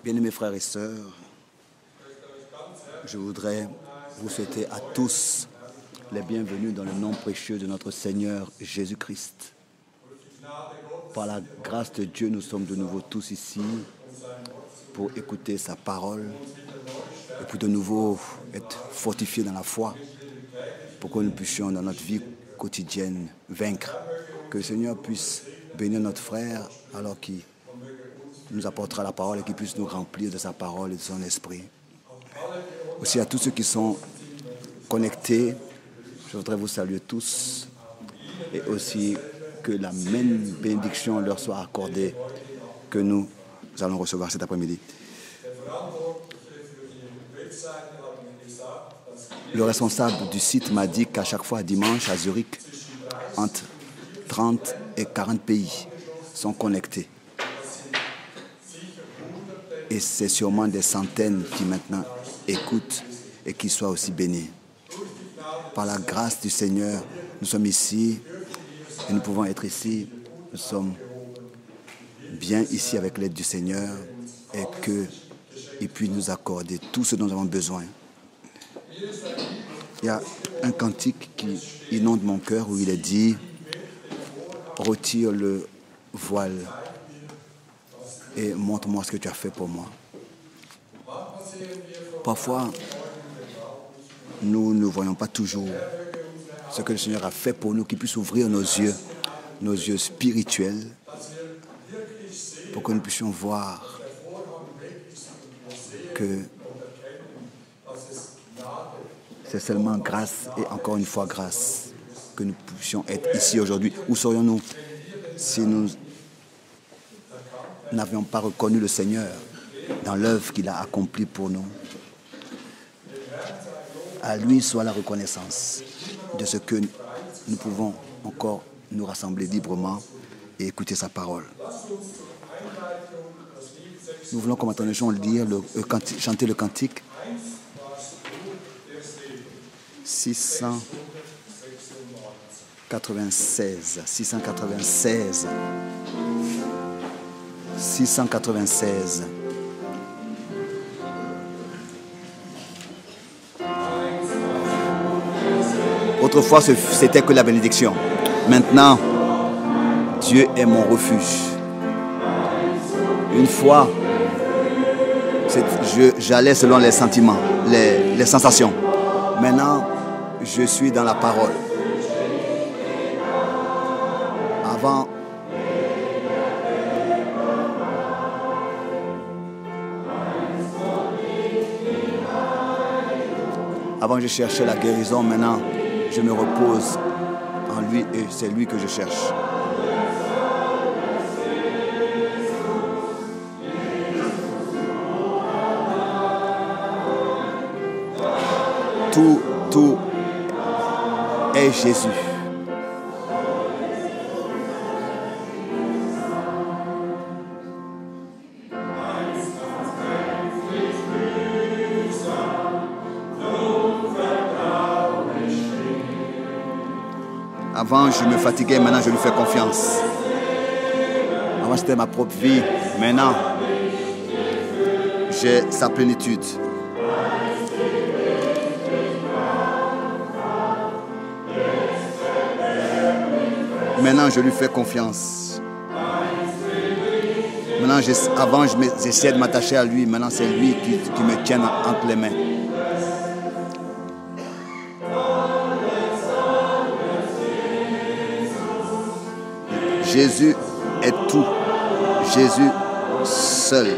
Bien-aimés frères et sœurs, je voudrais vous souhaiter à tous les bienvenus dans le nom précieux de notre Seigneur Jésus-Christ. Par la grâce de Dieu, nous sommes de nouveau tous ici pour écouter sa parole et pour de nouveau être fortifiés dans la foi pour que nous puissions dans notre vie quotidienne vaincre. Que le Seigneur puisse bénir notre frère alors qu'il nous apportera la parole et qu'il puisse nous remplir de sa parole et de son esprit. Aussi à tous ceux qui sont connectés, je voudrais vous saluer tous et aussi que la même bénédiction leur soit accordée que nous allons recevoir cet après-midi. Le responsable du site m'a dit qu'à chaque fois dimanche à Zurich, entre 30 et 40 pays sont connectés. Et c'est sûrement des centaines qui maintenant écoutent et qui soient aussi bénis. Par la grâce du Seigneur, nous sommes ici et nous pouvons être ici. Nous sommes bien ici avec l'aide du Seigneur et qu'il puisse nous accorder tout ce dont nous avons besoin. Il y a un cantique qui inonde mon cœur où il est dit « Retire le voile et montre-moi ce que tu as fait pour moi. » Parfois, nous ne voyons pas toujours ce que le Seigneur a fait pour nous, qu'il puisse ouvrir nos yeux spirituels, pour que nous puissions voir que c'est seulement grâce et encore une fois grâce que nous puissions être ici aujourd'hui. Où serions-nous si nous n'avions pas reconnu le Seigneur dans l'œuvre qu'il a accomplie pour nous? À lui soit la reconnaissance de ce que nous pouvons encore nous rassembler librement et écouter sa parole. Nous voulons, comme entendons lire, chanter le cantique 696. 696. Autrefois, c'était que la bénédiction. Maintenant, Dieu est mon refuge. Une fois, j'allais selon les sentiments, les sensations. Maintenant, je suis dans la parole. Avant, je cherchais la guérison. Maintenant, je me repose en lui et c'est lui que je cherche. Tout est Jésus. Avant, je me fatiguais, maintenant je lui fais confiance. Avant, c'était ma propre vie. Maintenant, j'ai sa plénitude. Maintenant, je lui fais confiance. Maintenant, avant, j'essayais de m'attacher à lui. Maintenant, c'est lui qui me tient entre les mains. Jésus est tout. Jésus seul.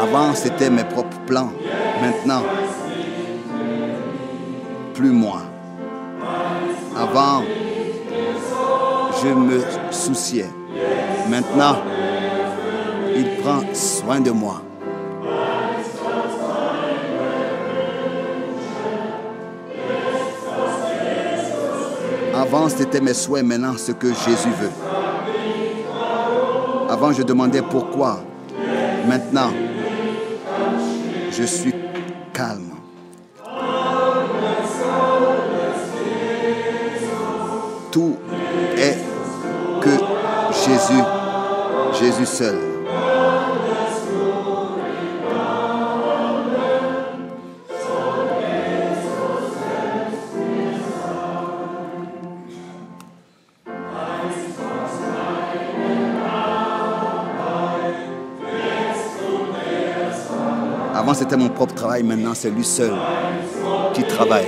Avant, c'était mes propres plans. Maintenant, plus moi. Avant, je me souciais. Maintenant, il prend soin de moi. Avant, c'était mes souhaits, maintenant, ce que Jésus veut. Avant, je demandais pourquoi. Maintenant, je suis Jésus seul. Avant, c'était mon propre travail. Maintenant, c'est lui seul qui travaille.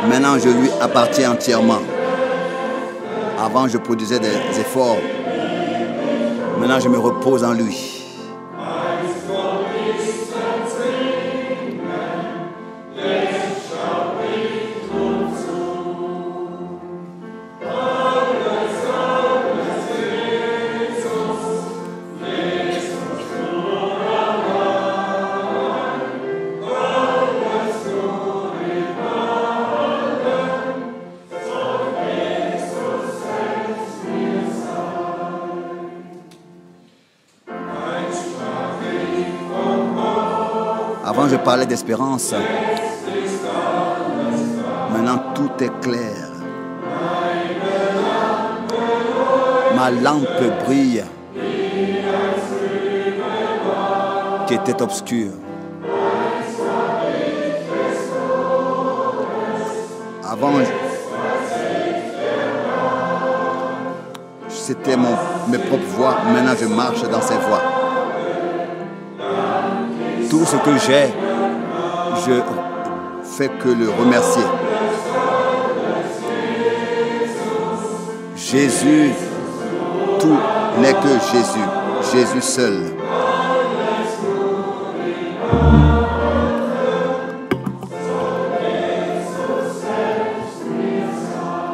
Maintenant, je lui appartiens entièrement. Avant, je produisais des efforts. Maintenant, je me repose en lui. Avant, je parlais d'espérance. Maintenant, tout est clair. Ma lampe brille, qui était obscure. Avant, c'était mes propres voies. Maintenant, je marche dans ces voies. Tout ce que j'ai, je fais que le remercier. Jésus, tout n'est que Jésus. Jésus seul.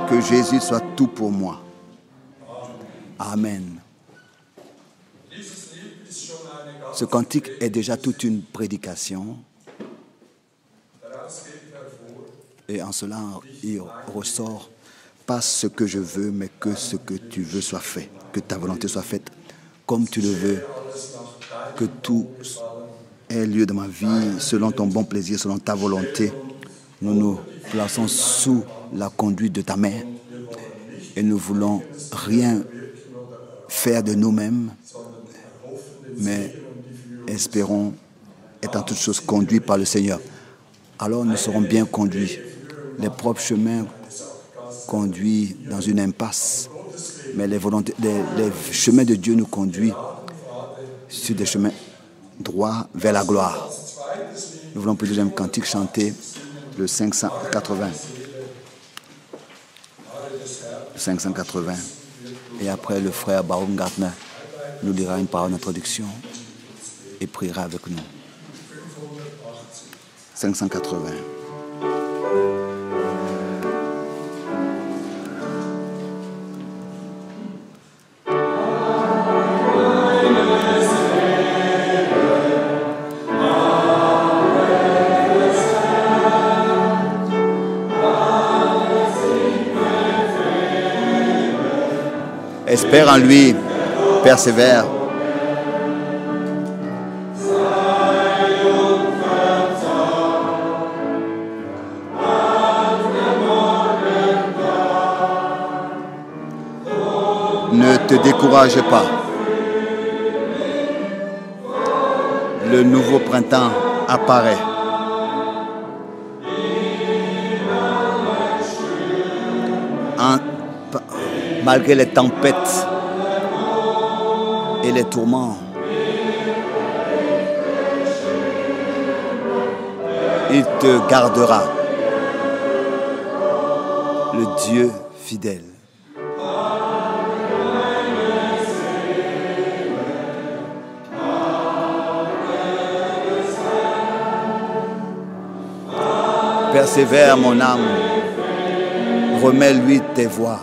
Que Jésus soit tout pour moi. Amen. Ce cantique est déjà toute une prédication. Et en cela, il ressort pas ce que je veux, mais que ce que tu veux soit fait. Que ta volonté soit faite comme tu le veux. Que tout ait lieu dans ma vie selon ton bon plaisir, selon ta volonté. Nous nous plaçons sous la conduite de ta main. Et nous ne voulons rien faire de nous-mêmes, mais espérons être en toutes choses conduits par le Seigneur. Alors nous serons bien conduits. Les propres chemins conduisent dans une impasse, mais les chemins de Dieu nous conduisent sur des chemins droits vers la gloire. Nous voulons pour le deuxième cantique chanter le 580. 580. Et après, le frère Baumgartner nous dira une parole d'introduction et priera avec nous. 580. Espère en lui, persévère. Ne te décourage pas. Le nouveau printemps apparaît. Malgré les tempêtes et les tourments, il te gardera, le Dieu fidèle. Persévère mon âme, remets-lui tes voies.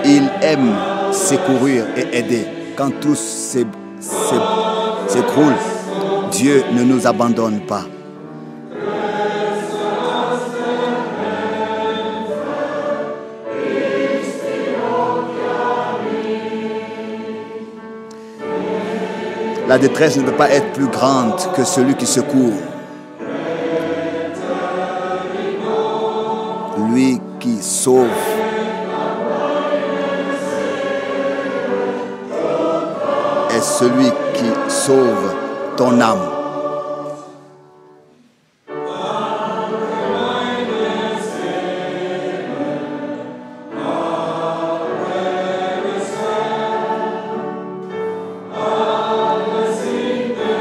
Il aime secourir et aider. Quand tout s'écroule, Dieu ne nous abandonne pas. La détresse ne peut pas être plus grande que celui qui secourt. Lui qui sauve est celui qui sauve ton âme.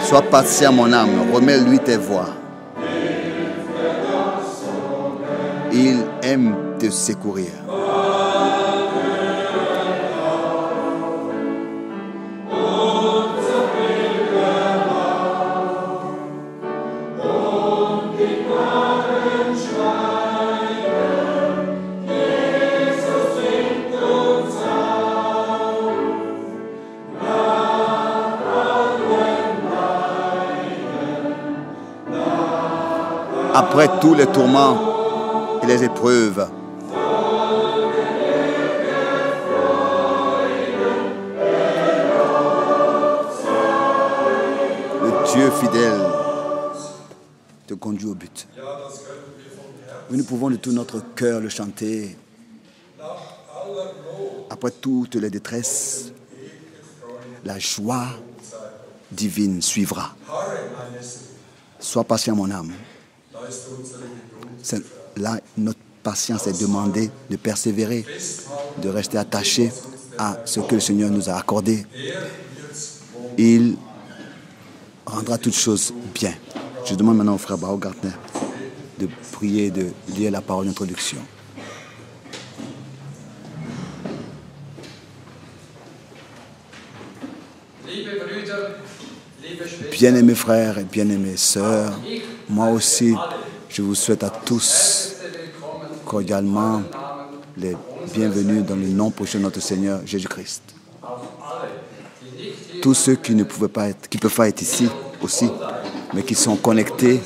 Sois patient, mon âme, remets-lui tes voies. Il aime te secourir. Après tous les tourments et les épreuves, le Dieu fidèle te conduit au but. Oui, nous pouvons de tout notre cœur le chanter. Après toutes les détresses, la joie divine suivra. Sois patient, mon âme. Là, notre patience est demandée de persévérer, de rester attaché à ce que le Seigneur nous a accordé. Il rendra toutes choses bien. Je demande maintenant au frère Baumgartner de prier, de lire la parole d'introduction. Bien-aimés frères et bien-aimées sœurs, moi aussi, je vous souhaite à tous cordialement les bienvenus dans le nom prochain de notre Seigneur Jésus-Christ. Tous ceux qui ne pouvaient pas être, qui peuvent pas être ici aussi, mais qui sont connectés,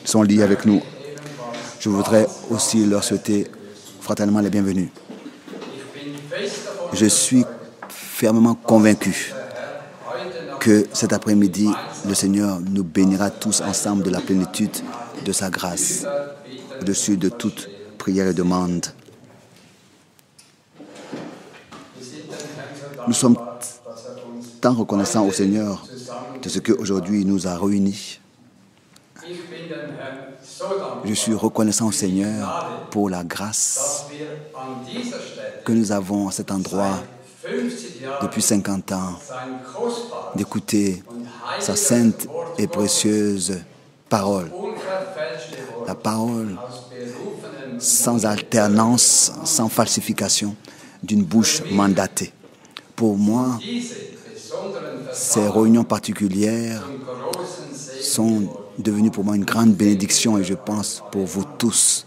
sont liés avec nous. Je voudrais aussi leur souhaiter fraternellement les bienvenus. Je suis fermement convaincu que cet après-midi, le Seigneur nous bénira tous ensemble de la plénitude de sa grâce, au-dessus de toute prière et demande. Nous sommes tant reconnaissants au Seigneur de ce qu'aujourd'hui il nous a réunis. Je suis reconnaissant au Seigneur pour la grâce que nous avons à cet endroit depuis 50 ans, d'écouter sa sainte et précieuse parole. La parole sans alternance, sans falsification, d'une bouche mandatée. Pour moi, ces réunions particulières sont devenues pour moi une grande bénédiction et je pense pour vous tous.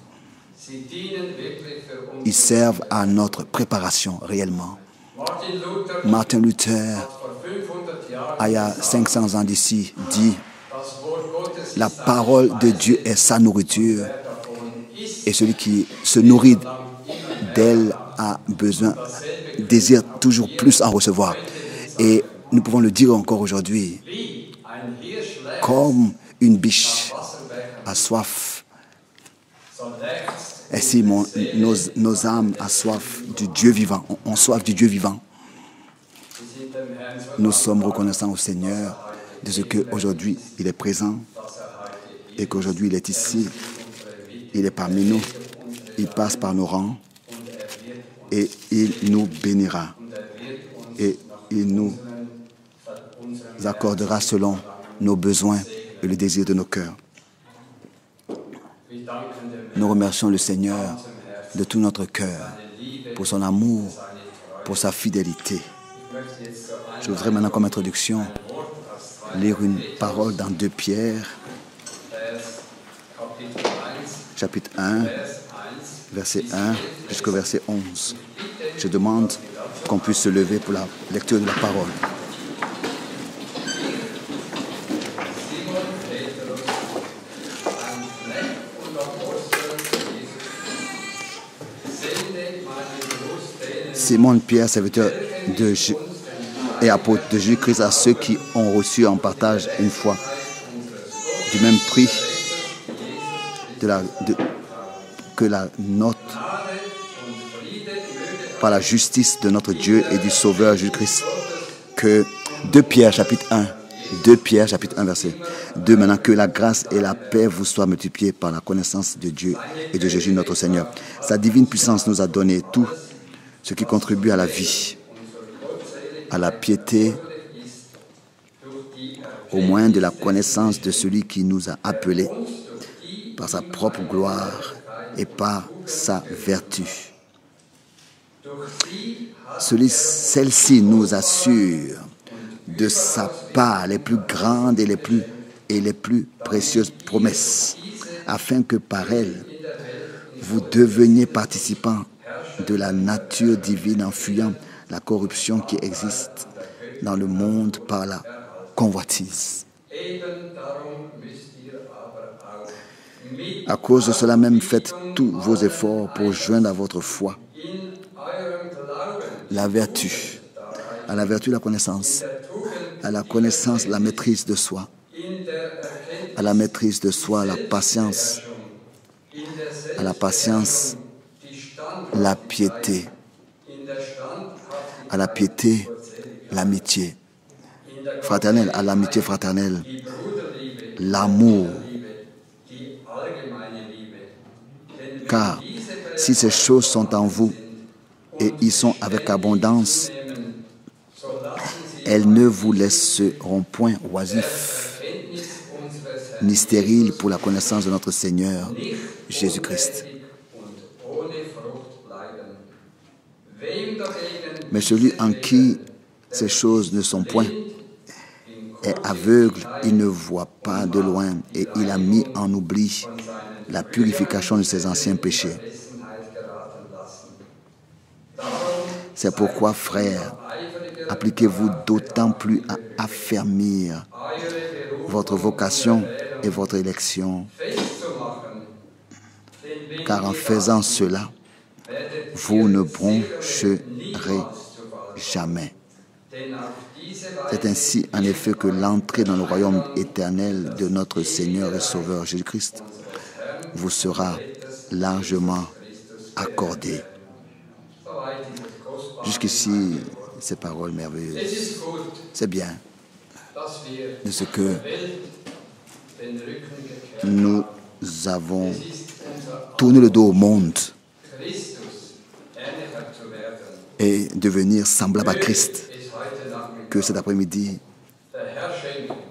Ils servent à notre préparation réellement. Martin Luther, il y a 500 ans d'ici, dit « La parole de Dieu est sa nourriture et celui qui se nourrit d'elle a besoin, désire toujours plus en recevoir. » Et nous pouvons le dire encore aujourd'hui, comme une biche a soif, ainsi nos âmes ont soif du Dieu vivant, ont soif du Dieu vivant. Nous sommes reconnaissants au Seigneur de ce qu'aujourd'hui il est présent et qu'aujourd'hui il est ici, il est parmi nous, il passe par nos rangs et il nous bénira et il nous accordera selon nos besoins et le désir de nos cœurs. Nous remercions le Seigneur de tout notre cœur pour son amour, pour sa fidélité. Je voudrais maintenant, comme introduction, lire une parole dans 2 Pierre, chapitre 1, verset 1 jusqu'au verset 11. Je demande qu'on puisse se lever pour la lecture de la parole. Simon Pierre, serviteur de et apôtres de Jésus-Christ, à ceux qui ont reçu en partage une foi du même prix que la note par la justice de notre Dieu et du Sauveur Jésus-Christ. Que 2 Pierre chapitre 1, 2 Pierre chapitre 1 verset 2, maintenant que la grâce et la paix vous soient multipliées par la connaissance de Dieu et de Jésus notre Seigneur. Sa divine puissance nous a donné tout ce qui contribue à la vie, à la piété, au moyen de la connaissance de celui qui nous a appelés par sa propre gloire et par sa vertu. Celle-ci nous assure de sa part les plus grandes et les plus précieuses promesses, afin que par elles, vous deveniez participants de la nature divine en fuyant la corruption qui existe dans le monde par la convoitise. À cause de cela même, faites tous vos efforts pour joindre à votre foi la vertu, à la vertu la connaissance, à la connaissance la maîtrise de soi, à la maîtrise de soi la patience, à la patience la piété, à la piété l'amitié fraternelle, à l'amitié fraternelle l'amour. Car si ces choses sont en vous et y sont avec abondance, elles ne vous laisseront point oisifs ni stériles pour la connaissance de notre Seigneur Jésus-Christ. Mais celui en qui ces choses ne sont point est aveugle, il ne voit pas de loin et il a mis en oubli la purification de ses anciens péchés. C'est pourquoi, frères, appliquez-vous d'autant plus à affermir votre vocation et votre élection, car en faisant cela, vous ne broncherez jamais. C'est ainsi, en effet, que l'entrée dans le royaume éternel de notre Seigneur et Sauveur Jésus-Christ vous sera largement accordée. Jusqu'ici, ces paroles merveilleuses. C'est bien de ce que nous avons tourné le dos au monde et devenir semblable à Christ. Que cet après-midi,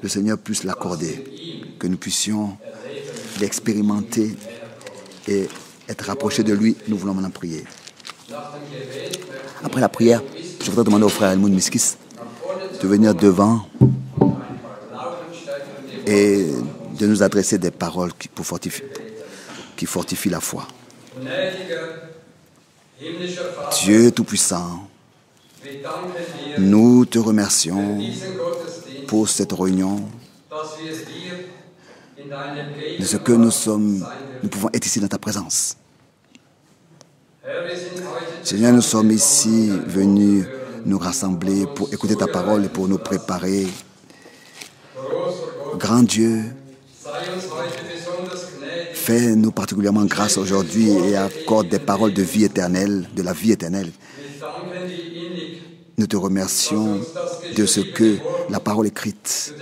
le Seigneur puisse l'accorder, que nous puissions l'expérimenter et être rapprochés de lui. Nous voulons maintenant prier. Après la prière, je voudrais demander au frère Helmut Miskis de venir devant et de nous adresser des paroles qui fortifient la foi. Dieu Tout-Puissant, nous te remercions pour cette réunion, de ce que nous pouvons être ici dans ta présence. Seigneur, nous sommes ici venus nous rassembler pour écouter ta parole et pour nous préparer. Grand Dieu, fais-nous particulièrement grâce aujourd'hui et accorde des paroles de vie éternelle, de la vie éternelle. Nous te remercions de ce que la parole écrite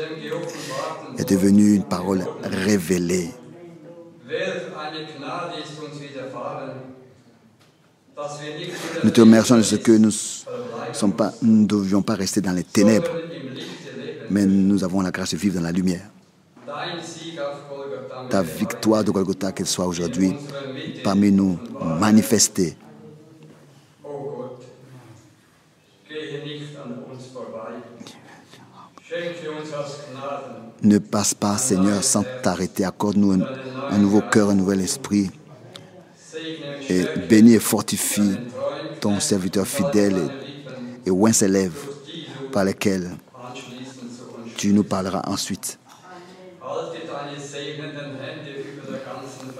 est devenue une parole révélée. Nous te remercions de ce que nous ne devions pas rester dans les ténèbres, mais nous avons la grâce de vivre dans la lumière. Ta victoire de Golgotha, qu'elle soit aujourd'hui parmi nous manifestée. Ne passe pas, Seigneur, sans t'arrêter. Accorde-nous un nouveau cœur, un nouvel esprit. Et bénis et fortifie ton serviteur fidèle et oint ses lèvres par lesquelles tu nous parleras ensuite.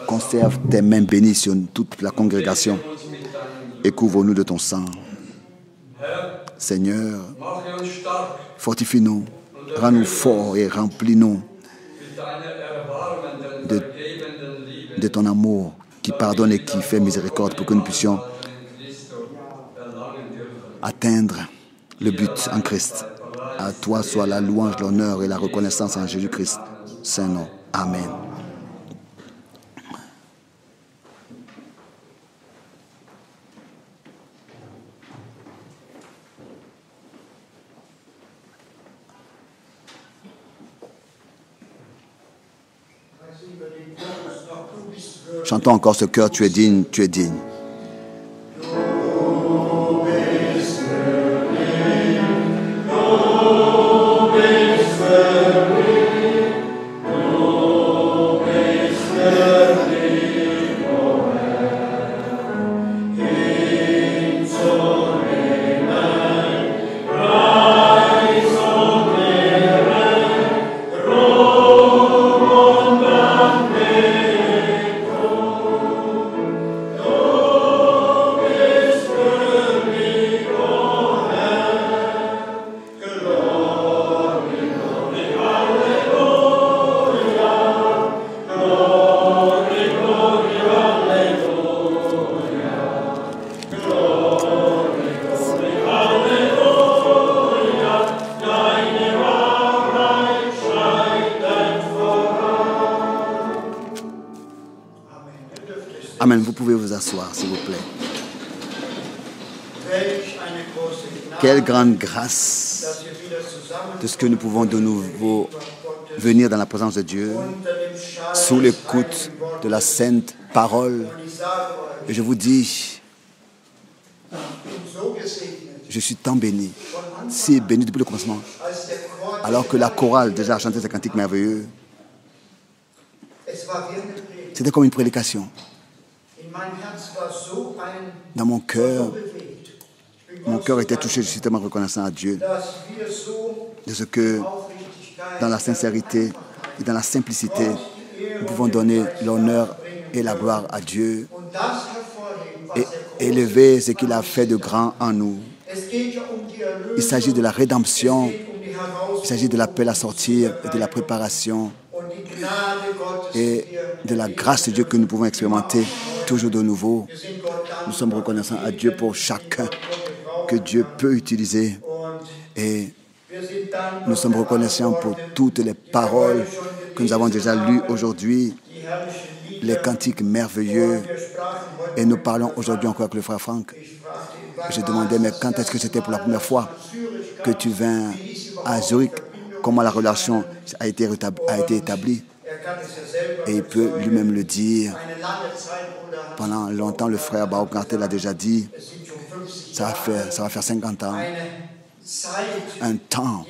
Conserve tes mains bénies sur toute la congrégation et couvre-nous de ton sang. Seigneur, fortifie-nous, rends-nous forts et remplis-nous de ton amour qui pardonne et qui fait miséricorde pour que nous puissions atteindre le but en Christ. À toi soit la louange, l'honneur et la reconnaissance en Jésus-Christ. Saint-Nom. Amen. Chantons encore ce chœur, tu es digne, tu es digne. Amen. Vous pouvez vous asseoir, s'il vous plaît. Quelle grande grâce de ce que nous pouvons de nouveau venir dans la présence de Dieu, sous l'écoute de la sainte parole. Et je vous dis, je suis tant béni, si béni depuis le commencement. Alors que la chorale déjà a chanté ce cantique merveilleux, c'était comme une prédication. Dans mon cœur était touché, je suis tellement reconnaissant à Dieu de ce que dans la sincérité et dans la simplicité, nous pouvons donner l'honneur et la gloire à Dieu et élever ce qu'il a fait de grand en nous. Il s'agit de la rédemption, il s'agit de l'appel à sortir et de la préparation et de la grâce de Dieu que nous pouvons expérimenter toujours de nouveau. Nous sommes reconnaissants à Dieu pour chacun que Dieu peut utiliser et nous sommes reconnaissants pour toutes les paroles que nous avons déjà lues aujourd'hui, les cantiques merveilleux, et nous parlons aujourd'hui encore avec le frère Franck. Je demandais, mais quand est-ce que c'était pour la première fois que tu viens à Zurich? Comment la relation a été établie? Et il peut lui-même le dire. Pendant longtemps, le frère Baruch Nartel l'a déjà dit. Ça va faire 50 ans. Un temps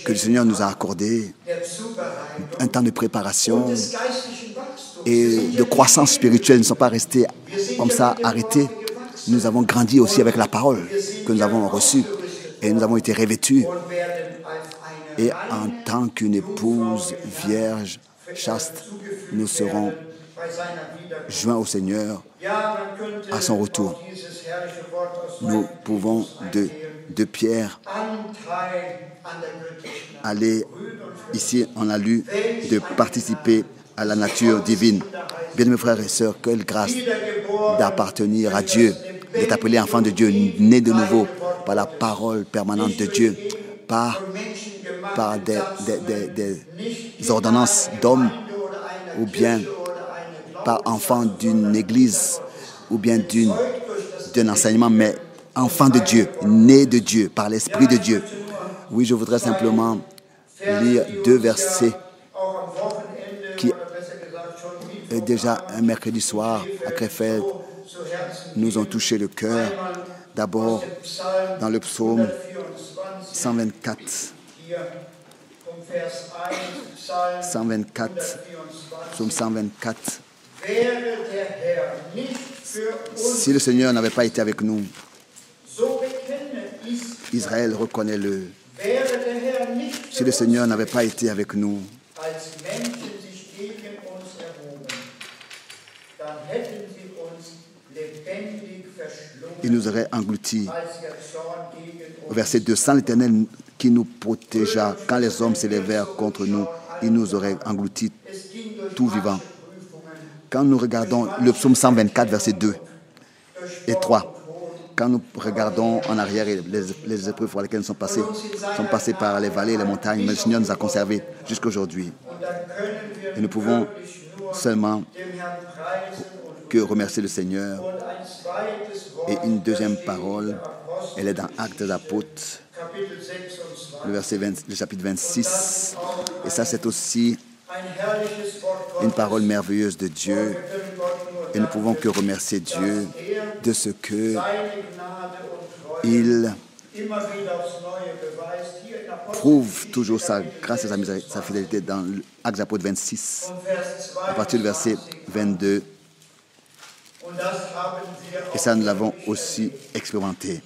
que le Seigneur nous a accordé. Un temps de préparation et de croissance spirituelle. Nous ne sommes pas restés comme ça, arrêtés. Nous avons grandi aussi avec la parole que nous avons reçue. Et nous avons été revêtus. Et en tant qu'une épouse vierge, chaste, nous serons joints au Seigneur à son retour. Nous pouvons de Pierre aller, ici on a lu, de participer à la nature divine. Bien-aimés frères et sœurs, quelle grâce d'appartenir à Dieu, d'être appelé enfant de Dieu, né de nouveau par la parole permanente de Dieu, par des ordonnances d'hommes, ou bien par enfant d'une église, ou bien d'un enseignement, mais enfant de Dieu, né de Dieu, par l'Esprit de Dieu. Oui, je voudrais simplement lire 2 versets qui, déjà un mercredi soir, à Krefeld, nous ont touché le cœur. D'abord, dans le psaume 124. 124, psaume 124. Si le Seigneur n'avait pas été avec nous, Israël, reconnaît-le. Si le Seigneur n'avait pas été avec nous, il nous aurait engloutis. Au verset 2, sans l'Éternel qui nous protégea, quand les hommes s'élevèrent contre nous, il nous aurait engloutis tout vivant. Quand nous regardons le psaume 124, verset 2 et 3, quand nous regardons en arrière les épreuves par lesquelles nous sommes passés par les vallées et les montagnes, mais le Seigneur nous a conservés jusqu'à aujourd'hui. Et nous pouvons seulement que remercier le Seigneur. Et une deuxième parole, elle est dans Actes des Apôtres, le chapitre 26. Et ça, c'est aussi une parole merveilleuse de Dieu. Et nous ne pouvons que remercier Dieu de ce que il prouve toujours sa grâce et sa fidélité dans Actes des Apôtres 26, à partir du verset 22. Et ça, nous l'avons aussi expérimenté.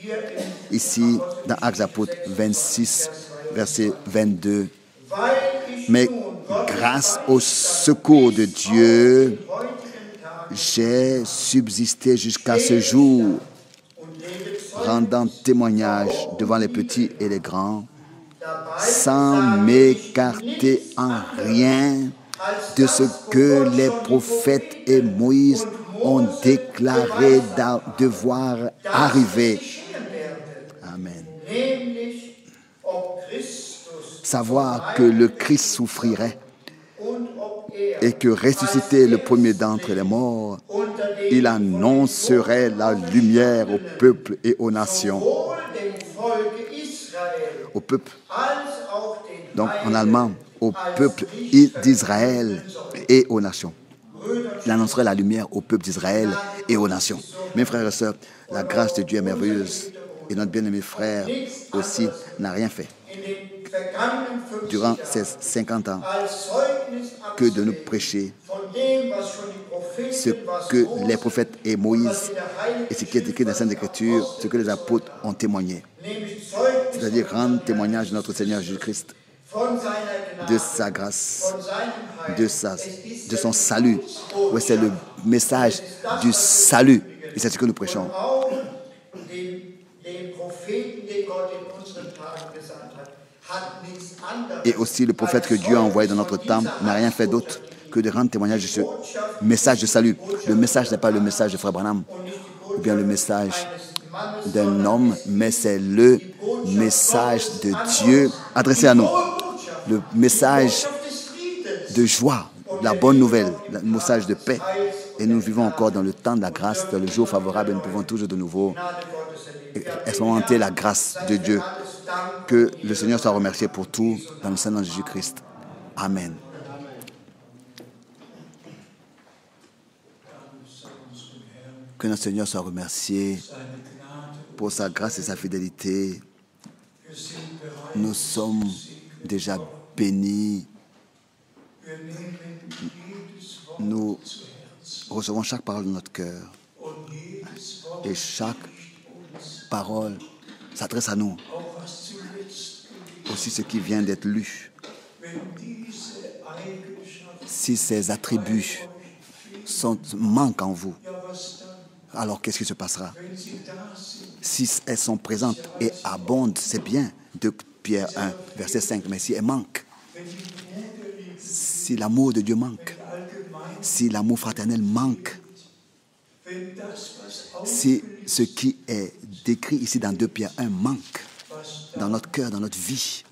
Ici, dans Actes des Apôtres 26, verset 22. Mais grâce au secours de Dieu, j'ai subsisté jusqu'à ce jour, rendant témoignage devant les petits et les grands, sans m'écarter en rien de ce que les prophètes et Moïse ont déclaré devoir arriver. Amen. Savoir que le Christ souffrirait et que ressuscité le premier d'entre les morts, il annoncerait la lumière au peuple et aux nations. Au peuple, donc en allemand, au peuple d'Israël et aux nations. Il annoncerait la lumière au peuple d'Israël et aux nations. Mes frères et sœurs, la grâce de Dieu est merveilleuse. Et notre bien-aimé frère aussi n'a rien fait durant ces 50 ans que de nous prêcher ce que les prophètes et Moïse et ce qui est écrit dans la Sainte Écriture, ce que les apôtres ont témoigné. C'est-à-dire rendre témoignage de notre Seigneur Jésus-Christ, de sa grâce, de son salut. Oui, c'est le message du salut. Et c'est ce que nous prêchons. Et aussi le prophète que Dieu a envoyé dans notre temps n'a rien fait d'autre que de rendre témoignage de ce message de salut. Le message n'est pas le message de Frère Branham ou bien le message d'un homme, mais c'est le message de Dieu adressé à nous. Le message de joie, la bonne nouvelle, le message de paix. Et nous vivons encore dans le temps de la grâce, dans le jour favorable, et nous pouvons toujours de nouveau expérimenter la grâce de Dieu. Que le Seigneur soit remercié pour tout dans le Seigneur Jésus-Christ. Amen. Que notre Seigneur soit remercié pour sa grâce et sa fidélité. Nous sommes déjà bénis. Nous recevons chaque parole de notre cœur. Et chaque parole s'adresse à nous. Aussi ce qui vient d'être lu. Si ces attributs manquent en vous, alors qu'est-ce qui se passera? Si elles sont présentes et abondent, c'est bien. 2 Pierre 1, verset 5. Mais si elles manquent, si l'amour de Dieu manque, si l'amour fraternel manque, si ce qui est décrit ici dans 2 Pierre 1 manque dans notre cœur, dans notre vie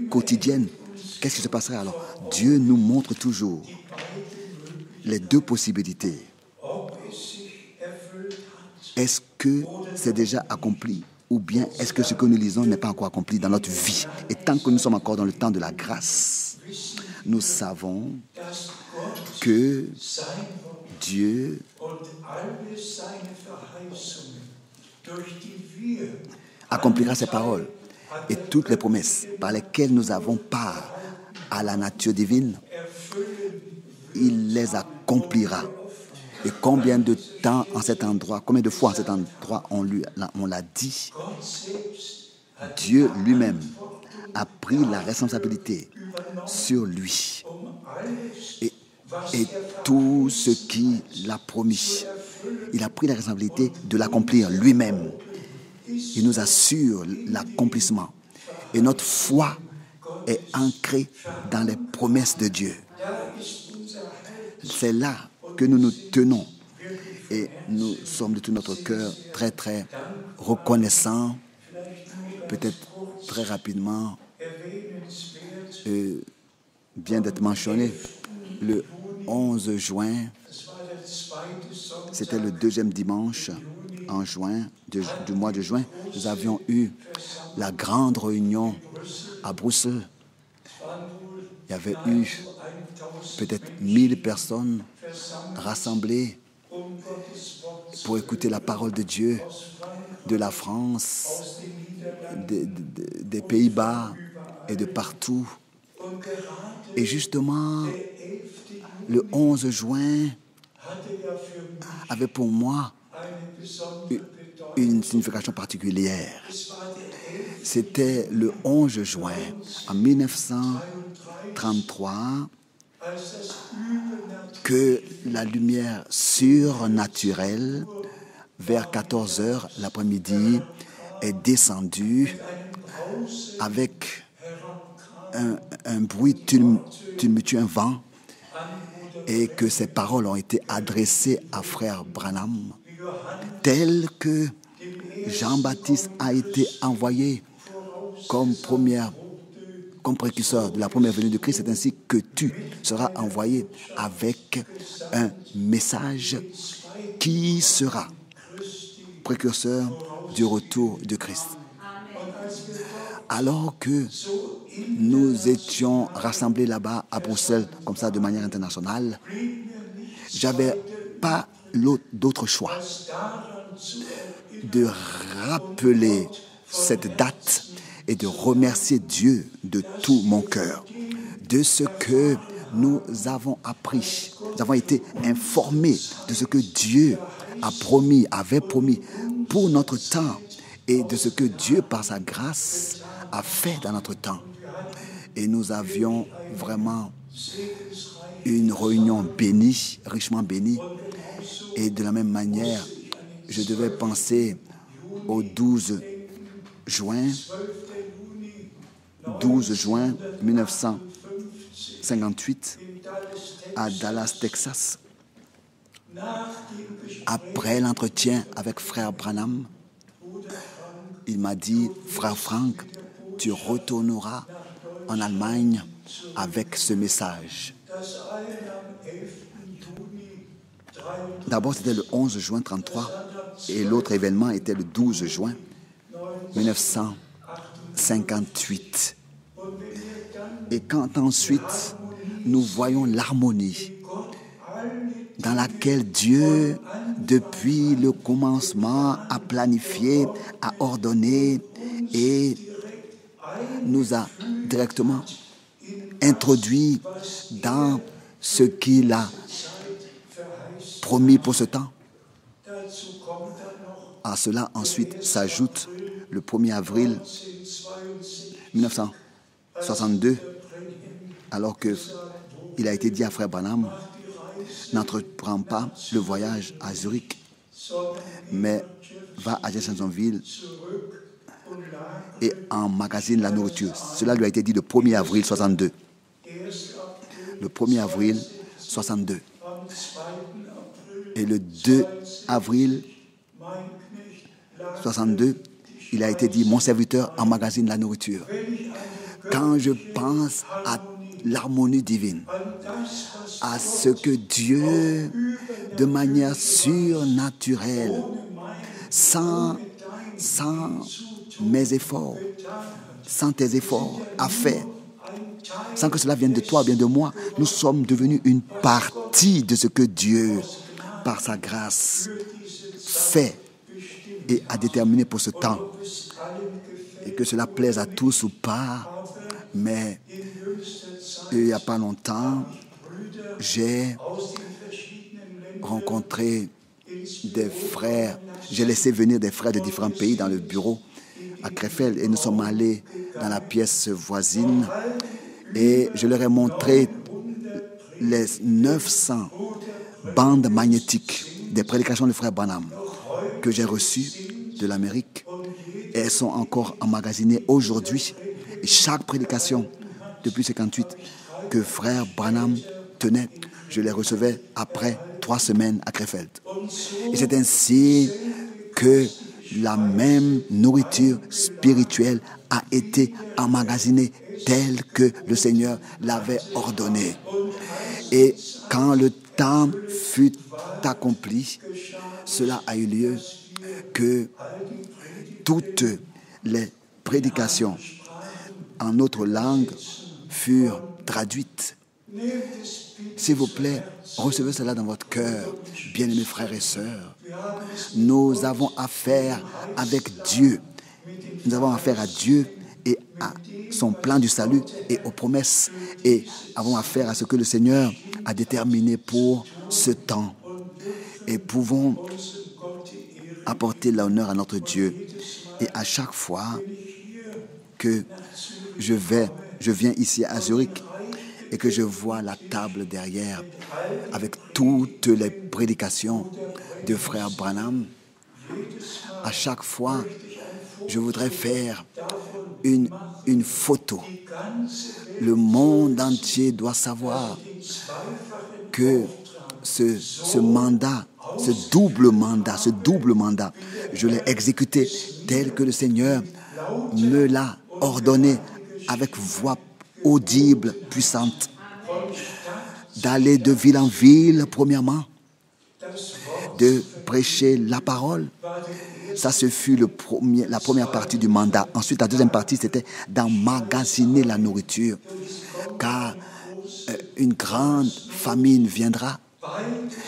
quotidienne, qu'est-ce qui se passerait alors? Dieu nous montre toujours les deux possibilités. Est-ce que c'est déjà accompli ou bien est-ce que ce que nous lisons n'est pas encore accompli dans notre vie? Et tant que nous sommes encore dans le temps de la grâce, nous savons que Dieu accomplira ses paroles et toutes les promesses par lesquelles nous avons part à la nature divine, il les accomplira. Et combien de temps en cet endroit, combien de fois en cet endroit on l'a dit, Dieu lui-même a pris la responsabilité sur lui. Et tout ce qu'il a promis Il a pris la responsabilité de l'accomplir lui-même. Il nous assure l'accomplissement. Et notre foi est ancrée dans les promesses de Dieu. C'est là que nous nous tenons. Et nous sommes de tout notre cœur très, très reconnaissants. Peut-être très rapidement, vient d'être mentionné, le 11 juin, c'était le deuxième dimanche en juin, du mois de juin, nous avions eu la grande réunion à Bruxelles. Il y avait eu peut-être 1000 personnes rassemblées pour écouter la parole de Dieu de la France, des Pays-Bas et de partout. Et justement, le 11 juin avait pour moi une signification particulière. C'était le 11 juin en 1933 que la lumière surnaturelle, vers 14 heures l'après-midi, est descendue avec un bruit tumultueux, un vent, et que ces paroles ont été adressées à frère Branham, telles que Jean-Baptiste a été envoyé comme précurseur de la première venue de Christ. C'est ainsi que tu seras envoyé avec un message qui sera précurseur du retour de Christ. Alors que nous étions rassemblés là-bas à Bruxelles, comme ça de manière internationale, j'avais pas d'autre choix de rappeler cette date et de remercier Dieu de tout mon cœur de ce que nous avons appris. Nous avons été informés de ce que Dieu avait promis pour notre temps et de ce que Dieu, par sa grâce, a fait dans notre temps. Et nous avions vraiment une réunion bénie, richement bénie. Et de la même manière, je devais penser au 12 juin 1958 à Dallas, Texas. Après l'entretien avec frère Branham, il m'a dit, frère Frank, tu retourneras en Allemagne avec ce message. D'abord, c'était le 11 juin 1933 et l'autre événement était le 12 juin 1958. Et quand ensuite nous voyons l'harmonie dans laquelle Dieu, depuis le commencement, a planifié, a ordonné et nous a directement introduits dans ce qu'il a promis pour ce temps. À cela, ensuite, s'ajoute le 1er avril 1962, alors qu'il a été dit à frère Branham, n'entreprends pas le voyage à Zurich, mais va à Jeffersonville et emmagasine la nourriture. Cela lui a été dit le 1er avril 62. Le 1er avril 62. Et le 2 avril 62, il a été dit, mon serviteur emmagasine la nourriture. Quand je pense à l'harmonie divine, à ce que Dieu, de manière surnaturelle, sans mes efforts, sans tes efforts, a fait, sans que cela vienne de toi ou bien de moi, nous sommes devenus une partie de ce que Dieu, par sa grâce, fait et a déterminé pour ce temps. Et que cela plaise à tous ou pas, mais il n'y a pas longtemps, j'ai rencontré des frères, j'ai laissé venir des frères de différents pays dans le bureau à Krefeld et nous sommes allés dans la pièce voisine et je leur ai montré les 900 bandes magnétiques des prédications de frère Branham que j'ai reçues de l'Amérique. Et elles sont encore emmagasinées aujourd'hui. Et chaque prédication depuis 58 que frère Branham tenait, je les recevais après 3 semaines à Krefeld. Et c'est ainsi que la même nourriture spirituelle a été emmagasinée telle que le Seigneur l'avait ordonné. Et quand le temps fut accompli, cela a eu lieu que toutes les prédications en notre langue furent traduites. S'il vous plaît, recevez cela dans votre cœur, bien-aimés frères et sœurs. Nous avons affaire avec Dieu. Nous avons affaire à Dieu et à son plan du salut et aux promesses. Et avons affaire à ce que le Seigneur a déterminé pour ce temps. Et pouvons apporter l'honneur à notre Dieu. Et à chaque fois que je viens ici à Zurich et que je vois la table derrière avec toutes les prédications de frère Branham, à chaque fois, je voudrais faire une photo. Le monde entier doit savoir que ce mandat, ce double mandat, je l'ai exécuté tel que le Seigneur me l'a ordonné avec voix audible, puissante, d'aller de ville en ville, premièrement, de prêcher la parole. Ça, ce fut la première partie du mandat. Ensuite, la deuxième partie, c'était d'emmagasiner la nourriture, car une grande famine viendra.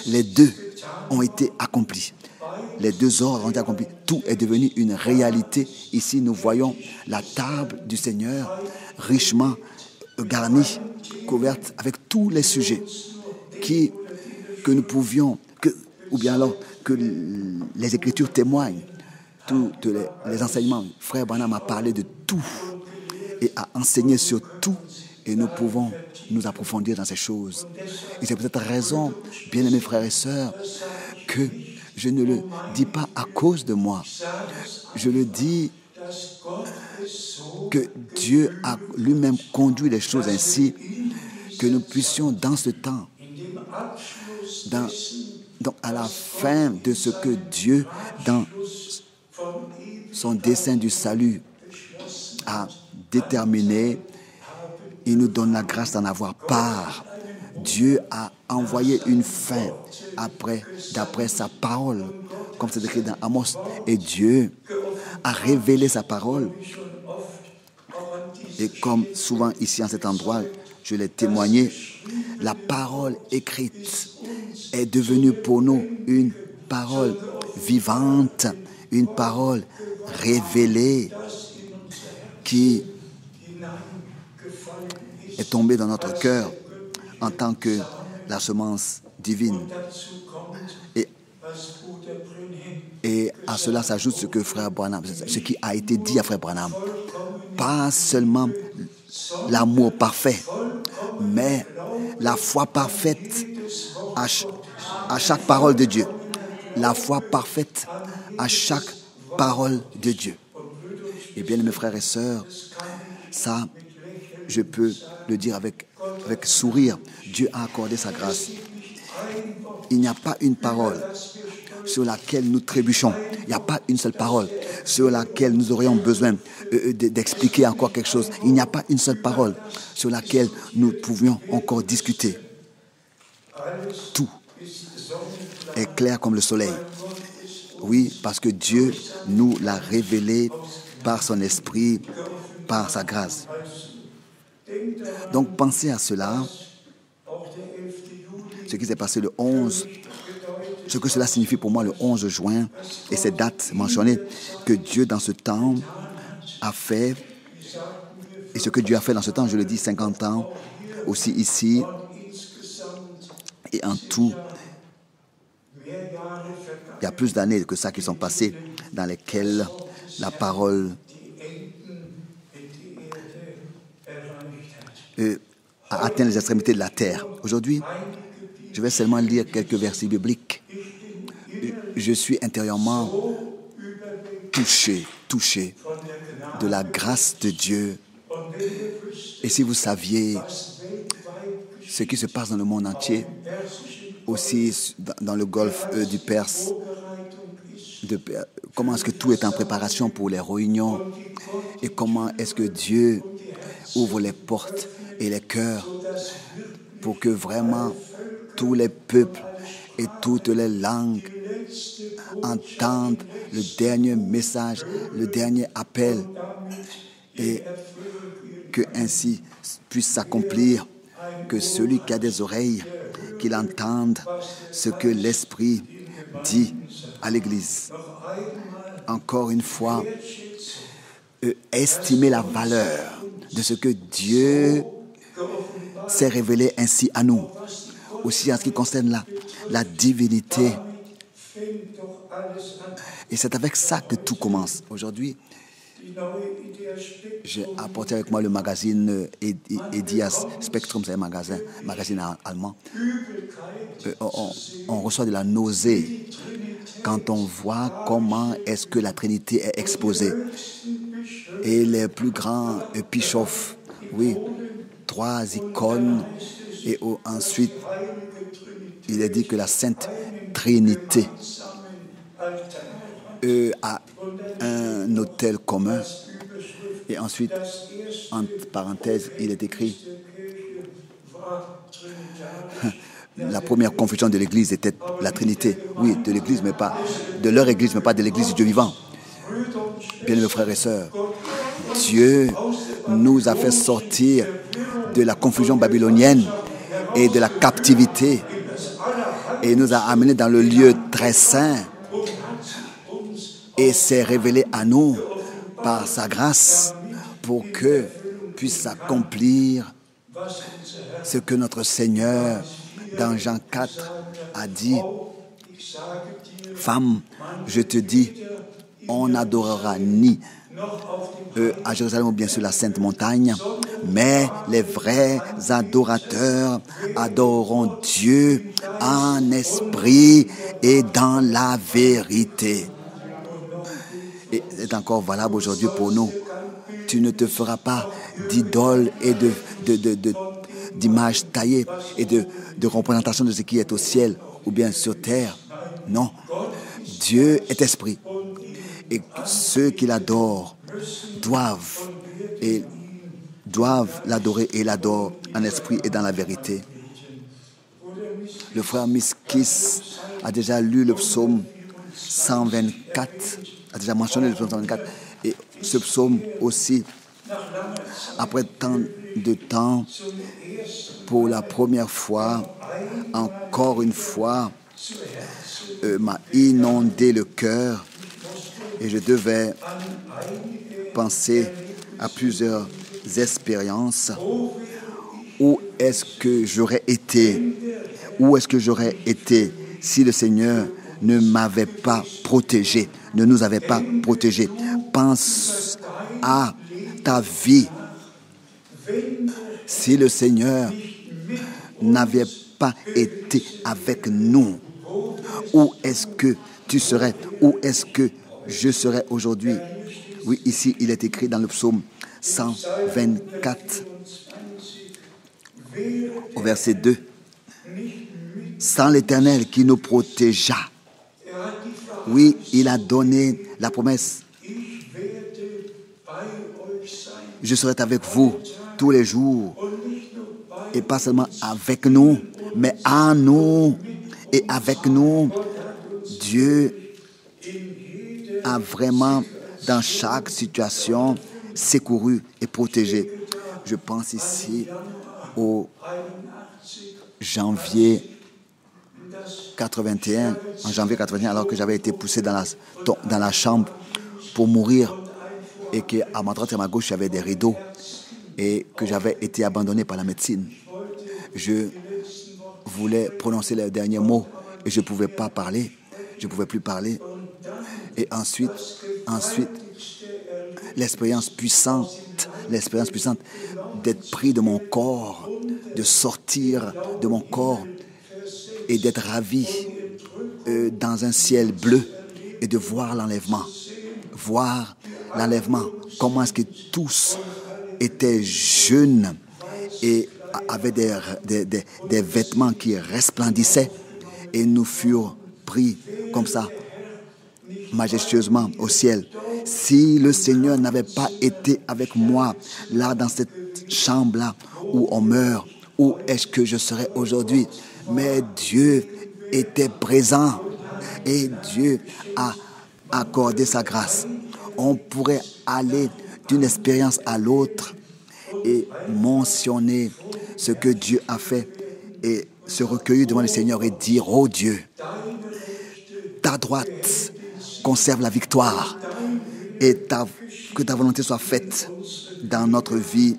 Les deux ont été accomplis. Les deux ordres ont été accomplis. Tout est devenu une réalité. Ici, nous voyons la table du Seigneur richement garnie, couverte avec tous les sujets que nous pouvions, ou bien alors que les Écritures témoignent, tous les enseignements. Frère Branham a parlé de tout et a enseigné sur tout, et nous pouvons nous approfondir dans ces choses. Et c'est pour cette raison, bien-aimés frères et sœurs, que je ne le dis pas à cause de moi. Je le dis que Dieu a lui-même conduit les choses ainsi que nous puissions dans ce temps, donc à la fin de ce que Dieu, dans son dessein du salut, a déterminé, il nous donne la grâce d'en avoir part. Dieu a envoyé une fin d'après sa parole, comme c'est écrit dans Amos. Et Dieu a révélé sa parole. Et comme souvent ici en cet endroit, je l'ai témoigné, la parole écrite est devenue pour nous une parole vivante, une parole révélée qui est tombée dans notre cœur en tant que la semence divine. Et à cela s'ajoute ce que frère Branham, ce qui a été dit à frère Branham. Pas seulement l'amour parfait, mais la foi parfaite à chaque parole de Dieu. La foi parfaite à chaque parole de Dieu. Et bien, mes frères et sœurs, ça, je peux le dire avec sourire. Dieu a accordé sa grâce. Il n'y a pas une parole sur laquelle nous trébuchons. Il n'y a pas une seule parole sur laquelle nous aurions besoin d'expliquer encore quelque chose. Il n'y a pas une seule parole sur laquelle nous pouvions encore discuter. Tout est clair comme le soleil. Oui, parce que Dieu nous l'a révélé par son esprit, par sa grâce. Donc pensez à cela, ce qui s'est passé le 11, ce que cela signifie pour moi le 11 juin, et cette date mentionnée, que Dieu dans ce temps a fait, et ce que Dieu a fait dans ce temps, je le dis, 50 ans, aussi ici, et en tout, il y a plus d'années que ça qui sont passées, dans lesquelles la parole a atteint les extrémités de la terre. Aujourd'hui, je vais seulement lire quelques versets bibliques je suis intérieurement touché de la grâce de Dieu. Et si vous saviez ce qui se passe dans le monde entier, aussi dans le golfe du Perse, comment est-ce que tout est en préparation pour les réunions et comment est-ce que Dieu ouvre les portes et les cœurs pour que vraiment tous les peuples et toutes les langues entendent le dernier message, le dernier appel et que ainsi puisse s'accomplir, que celui qui a des oreilles, qu'il entende ce que l'Esprit dit à l'Église. Encore une fois, estimer la valeur de ce que Dieu s'est révélé ainsi à nous. Aussi en ce qui concerne la divinité. Et c'est avec ça que tout commence. Aujourd'hui, j'ai apporté avec moi le magazine Edias Spectrum, c'est un magazine allemand. On reçoit de la nausée quand on voit comment est-ce que la Trinité est exposée. Et les plus grands bischofs, oui, 3 icônes, et ensuite, il est dit que la Sainte Trinité a un autel commun. Et ensuite, entre parenthèses, il est écrit la première confession de l'Église était la Trinité. Oui, de l'Église, mais pas de leur Église, mais pas de l'Église du Dieu vivant. Bien-aimés frères et sœurs, Dieu nous a fait sortir de la confusion babylonienne et de la captivité et nous a amenés dans le lieu très saint et s'est révélé à nous par sa grâce pour que puisse s'accomplir ce que notre Seigneur dans Jean 4 a dit. Femme, je te dis, on n'adorera ni à Jérusalem ou bien sur la sainte montagne, mais les vrais adorateurs adoreront Dieu en esprit et dans la vérité. Et c'est encore valable aujourd'hui pour nous. Tu ne te feras pas d'idoles et d'images taillées et de représentations de ce qui est au ciel ou bien sur terre. Non, Dieu est esprit. Et ceux qui l'adorent doivent l'adorer et l'adorent en esprit et dans la vérité. Le frère Miskis a déjà lu le psaume 124, a déjà mentionné le psaume 124. Et ce psaume aussi, après tant de temps, pour la première fois, encore une fois, m'a inondé le cœur. Et je devais penser à plusieurs expériences. Où est-ce que j'aurais été? Où est-ce que j'aurais été si le Seigneur ne m'avait pas protégé, ne nous avait pas protégés? Pense à ta vie. Si le Seigneur n'avait pas été avec nous, où est-ce que tu serais? Où est-ce que je serai aujourd'hui? Oui, ici, il est écrit dans le psaume 124, au verset 2. Sans l'Éternel qui nous protégea. Oui, il a donné la promesse. Je serai avec vous tous les jours. Et pas seulement avec nous, mais en nous et avec nous. Dieu a vraiment, dans chaque situation, secouru et protégé. Je pense ici au janvier 81, en janvier 81, alors que j'avais été poussé dans la chambre pour mourir et qu'à ma droite et à ma gauche, il y avait des rideaux et que j'avais été abandonné par la médecine. Je voulais prononcer les derniers mots et je ne pouvais pas parler, je ne pouvais plus parler. Et ensuite, l'expérience puissante d'être pris de mon corps, de sortir de mon corps et d'être ravi dans un ciel bleu et de voir l'enlèvement. Voir l'enlèvement. Comment est-ce que tous étaient jeunes et avaient des vêtements qui resplendissaient et nous furent pris comme ça, majestueusement au ciel. Si le Seigneur n'avait pas été avec moi, là, dans cette chambre-là, où on meurt, où est-ce que je serais aujourd'hui? Mais Dieu était présent et Dieu a accordé sa grâce. On pourrait aller d'une expérience à l'autre et mentionner ce que Dieu a fait et se recueillir devant le Seigneur et dire: oh Dieu, ta droite conserve la victoire et que ta volonté soit faite dans notre vie.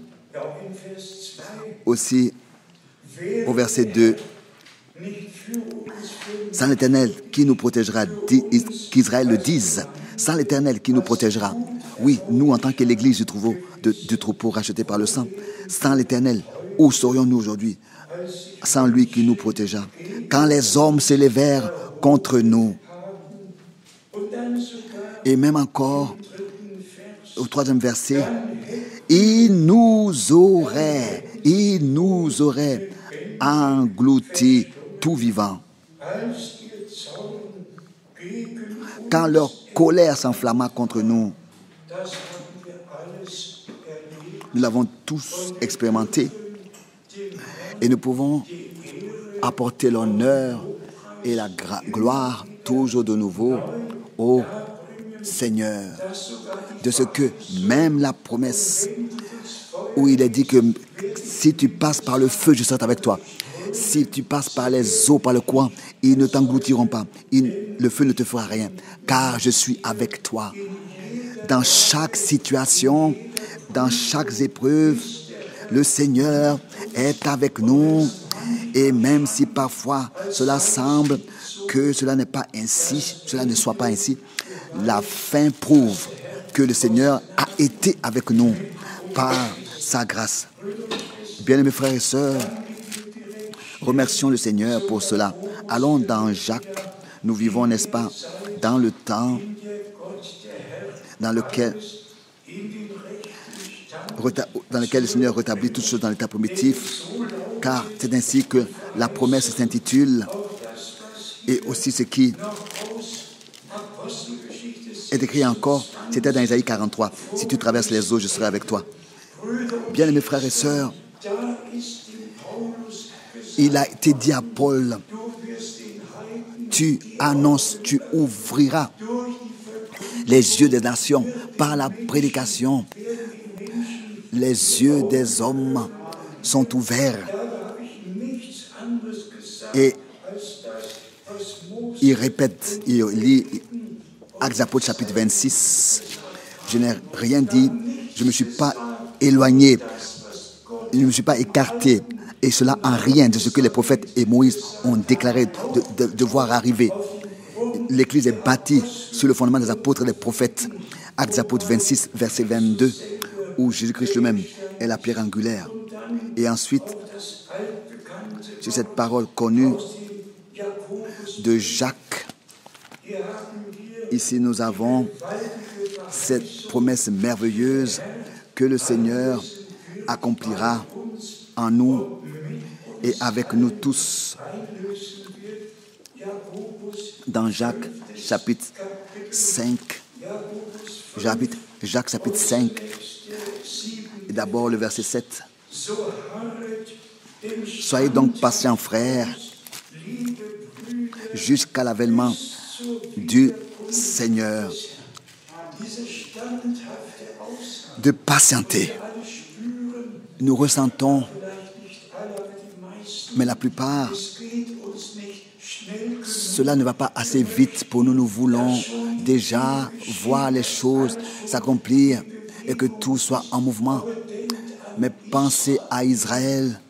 Aussi, au verset 2, sans l'Éternel qui nous protégera, qu'Israël le dise, sans l'Éternel qui nous protégera. Oui, nous en tant que l'Église du troupeau racheté par le sang, sans l'Éternel, où serions-nous aujourd'hui? Sans lui qui nous protégea. Quand les hommes s'élevèrent contre nous, et même encore au 3e verset, il nous aurait engloutis tout vivant. Quand leur colère s'enflamma contre nous, nous l'avons tous expérimenté et nous pouvons apporter l'honneur et la gloire toujours de nouveau au Seigneur. De ce que même la promesse où il est dit que si tu passes par le feu, je serai avec toi. Si tu passes par les eaux, par le courant, ils ne t'engloutiront pas. Le feu ne te fera rien, car je suis avec toi. Dans chaque situation, dans chaque épreuve, le Seigneur est avec nous. Et même si parfois cela semble que cela n'est pas ainsi, cela ne soit pas ainsi, la fin prouve que le Seigneur a été avec nous par sa grâce. Bien-aimés frères et sœurs, remercions le Seigneur pour cela. Allons dans Jacques. Nous vivons, n'est-ce pas, dans le temps dans lequel le Seigneur rétablit toutes choses dans l'état primitif, car c'est ainsi que la promesse s'intitule, et aussi ce qui est écrit encore, c'était dans Isaïe 43, « Si tu traverses les eaux, je serai avec toi ». Bien aimés frères et sœurs, il a été dit à Paul, tu annonces, tu ouvriras les yeux des nations par la prédication. Les yeux des hommes sont ouverts. Et il répète, il lit Actes des Apôtres chapitre 26. Je n'ai rien dit, je ne me suis pas éloigné, je ne me suis pas écarté. Et cela en rien de ce que les prophètes et Moïse ont déclaré de voir arriver. L'Église est bâtie sur le fondement des apôtres et des prophètes. Actes des Apôtres 26, verset 22, où Jésus-Christ lui-même est la pierre angulaire. Et ensuite, sur cette parole connue de Jacques, ici nous avons cette promesse merveilleuse que le Seigneur accomplira en nous et avec nous tous. Dans Jacques chapitre 5, Jacques chapitre 5, et d'abord le verset 7. Soyez donc patients, frères, jusqu'à l'avènement du Seigneur. De patienter. Nous ressentons, mais la plupart, cela ne va pas assez vite pour nous. Nous voulons déjà voir les choses s'accomplir et que tout soit en mouvement. Mais pensez à Israël.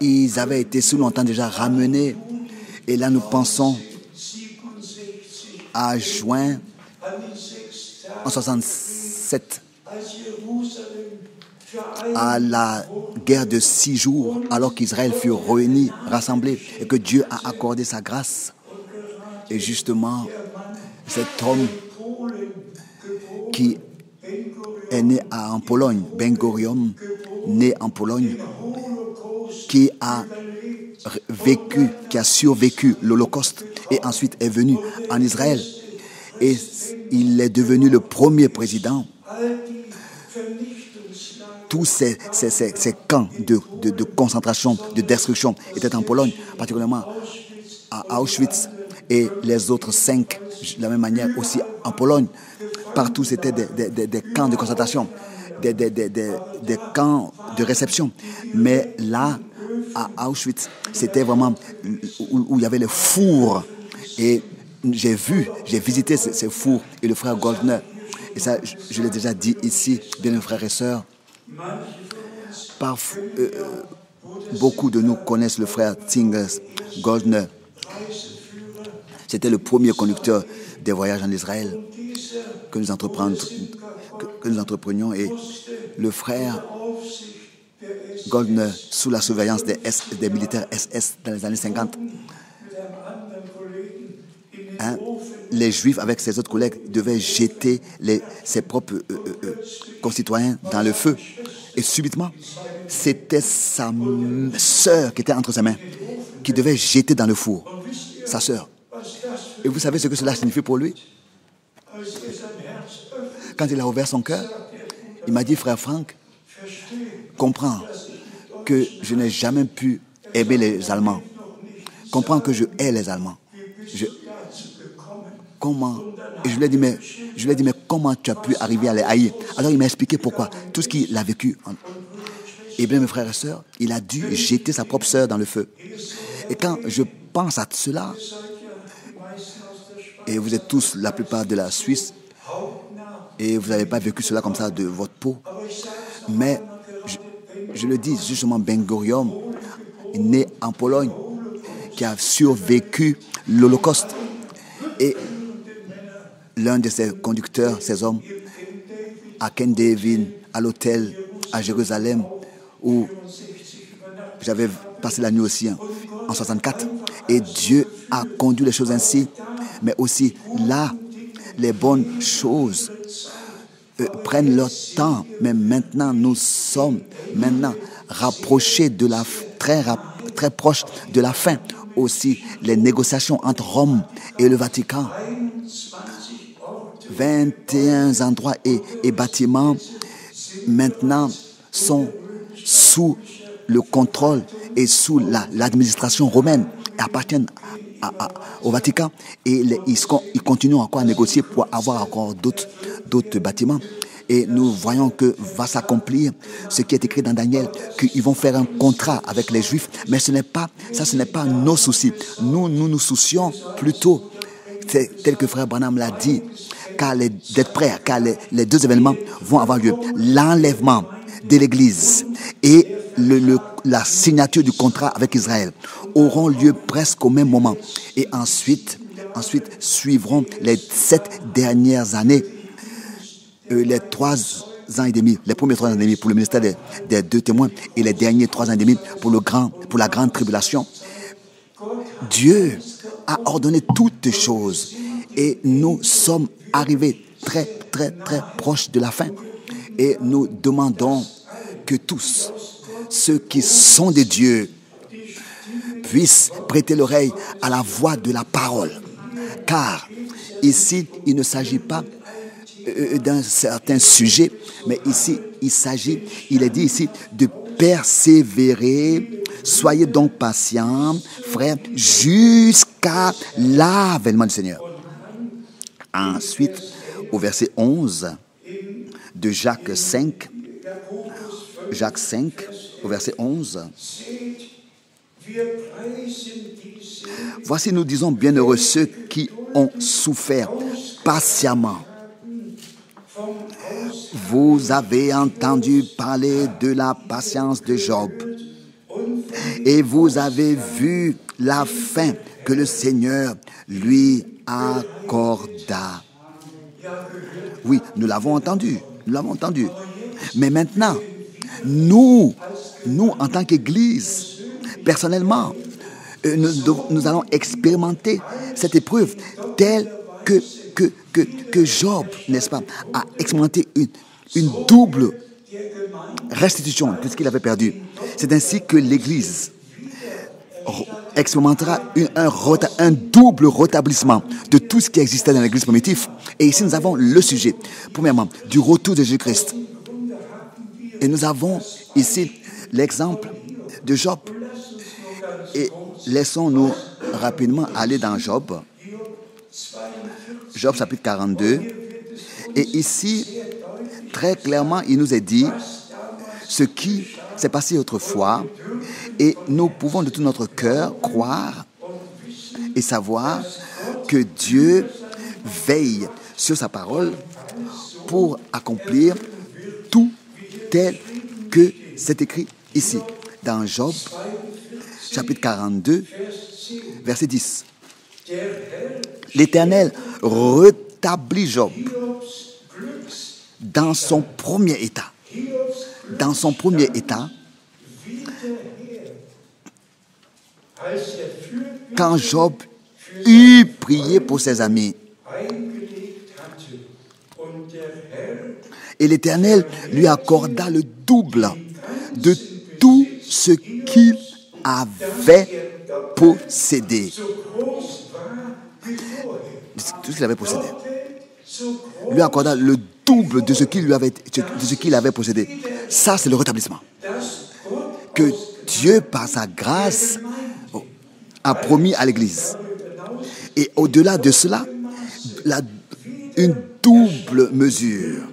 Ils avaient été si longtemps déjà ramenés. Et là, nous pensons à juin en 67, à la guerre de 6 jours, alors qu'Israël fut réuni, rassemblé, et que Dieu a accordé sa grâce. Et justement, cet homme qui est né en Pologne, Ben Gurion, né en Pologne, qui a vécu, qui a survécu l'Holocauste et ensuite est venu en Israël. Et il est devenu le premier président. Tous ces camps de concentration, de destruction étaient en Pologne, particulièrement à Auschwitz et les autres 5, de la même manière aussi en Pologne. Partout, c'était des camps de concentration, des camps de réception. Mais là, à Auschwitz, c'était vraiment où il y avait les fours. Et j'ai visité ces fours et le frère Goldner. Et ça, je l'ai déjà dit ici, bien frères et sœurs. Beaucoup de nous connaissent le frère Tingers Goldner. C'était le premier conducteur des voyages en Israël que nous entreprenions. Et le frère Goldner, sous la surveillance des militaires SS dans les années 50, les Juifs, avec ses autres collègues, devaient jeter ses propres concitoyens dans le feu. Et subitement, c'était sa sœur qui était entre ses mains, qui devait jeter dans le four, sa sœur. Et vous savez ce que cela signifie pour lui? Quand il a ouvert son cœur, il m'a dit, frère Franck, comprends que je n'ai jamais pu aimer les Allemands. Comprends que je hais les Allemands. Comment? Et je lui ai dit, mais comment tu as pu arriver à les haïr? Alors il m'a expliqué pourquoi. Tout ce qu'il a vécu. Et bien, mes frères et sœurs, il a dû jeter sa propre sœur dans le feu. Et quand je pense à cela, et vous êtes tous, la plupart de la Suisse, et vous n'avez pas vécu cela comme ça de votre peau, mais je le dis justement, Ben Gurion, né en Pologne, qui a survécu l'Holocauste. Et l'un de ses conducteurs, ces hommes, à Camp David, à l'hôtel, à Jérusalem, où j'avais passé la nuit aussi, en 64. Et Dieu a conduit les choses ainsi. Mais aussi, là, les bonnes choses prennent leur temps. Mais maintenant, nous sommes rapprochés de la très proche de la fin. Aussi, les négociations entre Rome et le Vatican. 21 endroits et bâtiments maintenant sont sous le contrôle et sous l'administration romaine et appartiennent au Vatican. Et ils continuent encore à négocier pour avoir encore d'autres bâtiments. Et nous voyons que va s'accomplir ce qui est écrit dans Daniel, qu'ils vont faire un contrat avec les Juifs. Mais ce n'est pas nos soucis. Nous soucions plutôt, tel que frère Branham l'a dit, d'être prêts, car les deux événements vont avoir lieu. L'enlèvement de l'Église et la signature du contrat avec Israël auront lieu presque au même moment. Et ensuite suivront les 7 dernières années, les 3 ans et demi, les premiers 3 ans et demi pour le ministère des 2 témoins et les derniers 3 ans et demi pour la grande tribulation. Dieu a ordonné toutes choses et nous sommes arrivés très, très, très proches de la fin. Et nous demandons que tous ceux qui sont de Dieu puissent prêter l'oreille à la voix de la parole. Car ici, il ne s'agit pas d'un certain sujet, mais ici, il est dit ici de persévérer. Soyez donc patients, frères, jusqu'à l'avènement du Seigneur. Ensuite, au verset 11 de Jacques 5, au verset 11. Voici, nous disons, bienheureux ceux qui ont souffert patiemment. Vous avez entendu parler de la patience de Job et vous avez vu la fin que le Seigneur lui accorda. Oui, nous l'avons entendu. Mais maintenant, Nous, en tant qu'Église, personnellement, nous allons expérimenter cette épreuve telle que Job, n'est-ce pas, a expérimenté une double restitution de ce qu'il avait perdu. C'est ainsi que l'Église expérimentera un double rétablissement de tout ce qui existait dans l'Église primitive. Et ici, nous avons le sujet, premièrement, du retour de Jésus-Christ. Et nous avons ici l'exemple de Job. Et laissons-nous rapidement aller dans Job. Job chapitre 42. Et ici, très clairement, il nous est dit ce qui s'est passé autrefois. Et nous pouvons de tout notre cœur croire et savoir que Dieu veille sur sa parole pour accomplir tout tel que c'est écrit ici, dans Job, chapitre 42, verset 10. L'Éternel rétablit Job dans son premier état. Dans son premier état, quand Job eut prié pour ses amis, et l'Éternel lui accorda le double de tout ce qu'il avait possédé. Tout ce qu'il avait possédé. Lui accorda le double de ce qu'il avait possédé. Ça, c'est le rétablissement. Que Dieu, par sa grâce, a promis à l'Église. Et au-delà de cela, une double mesure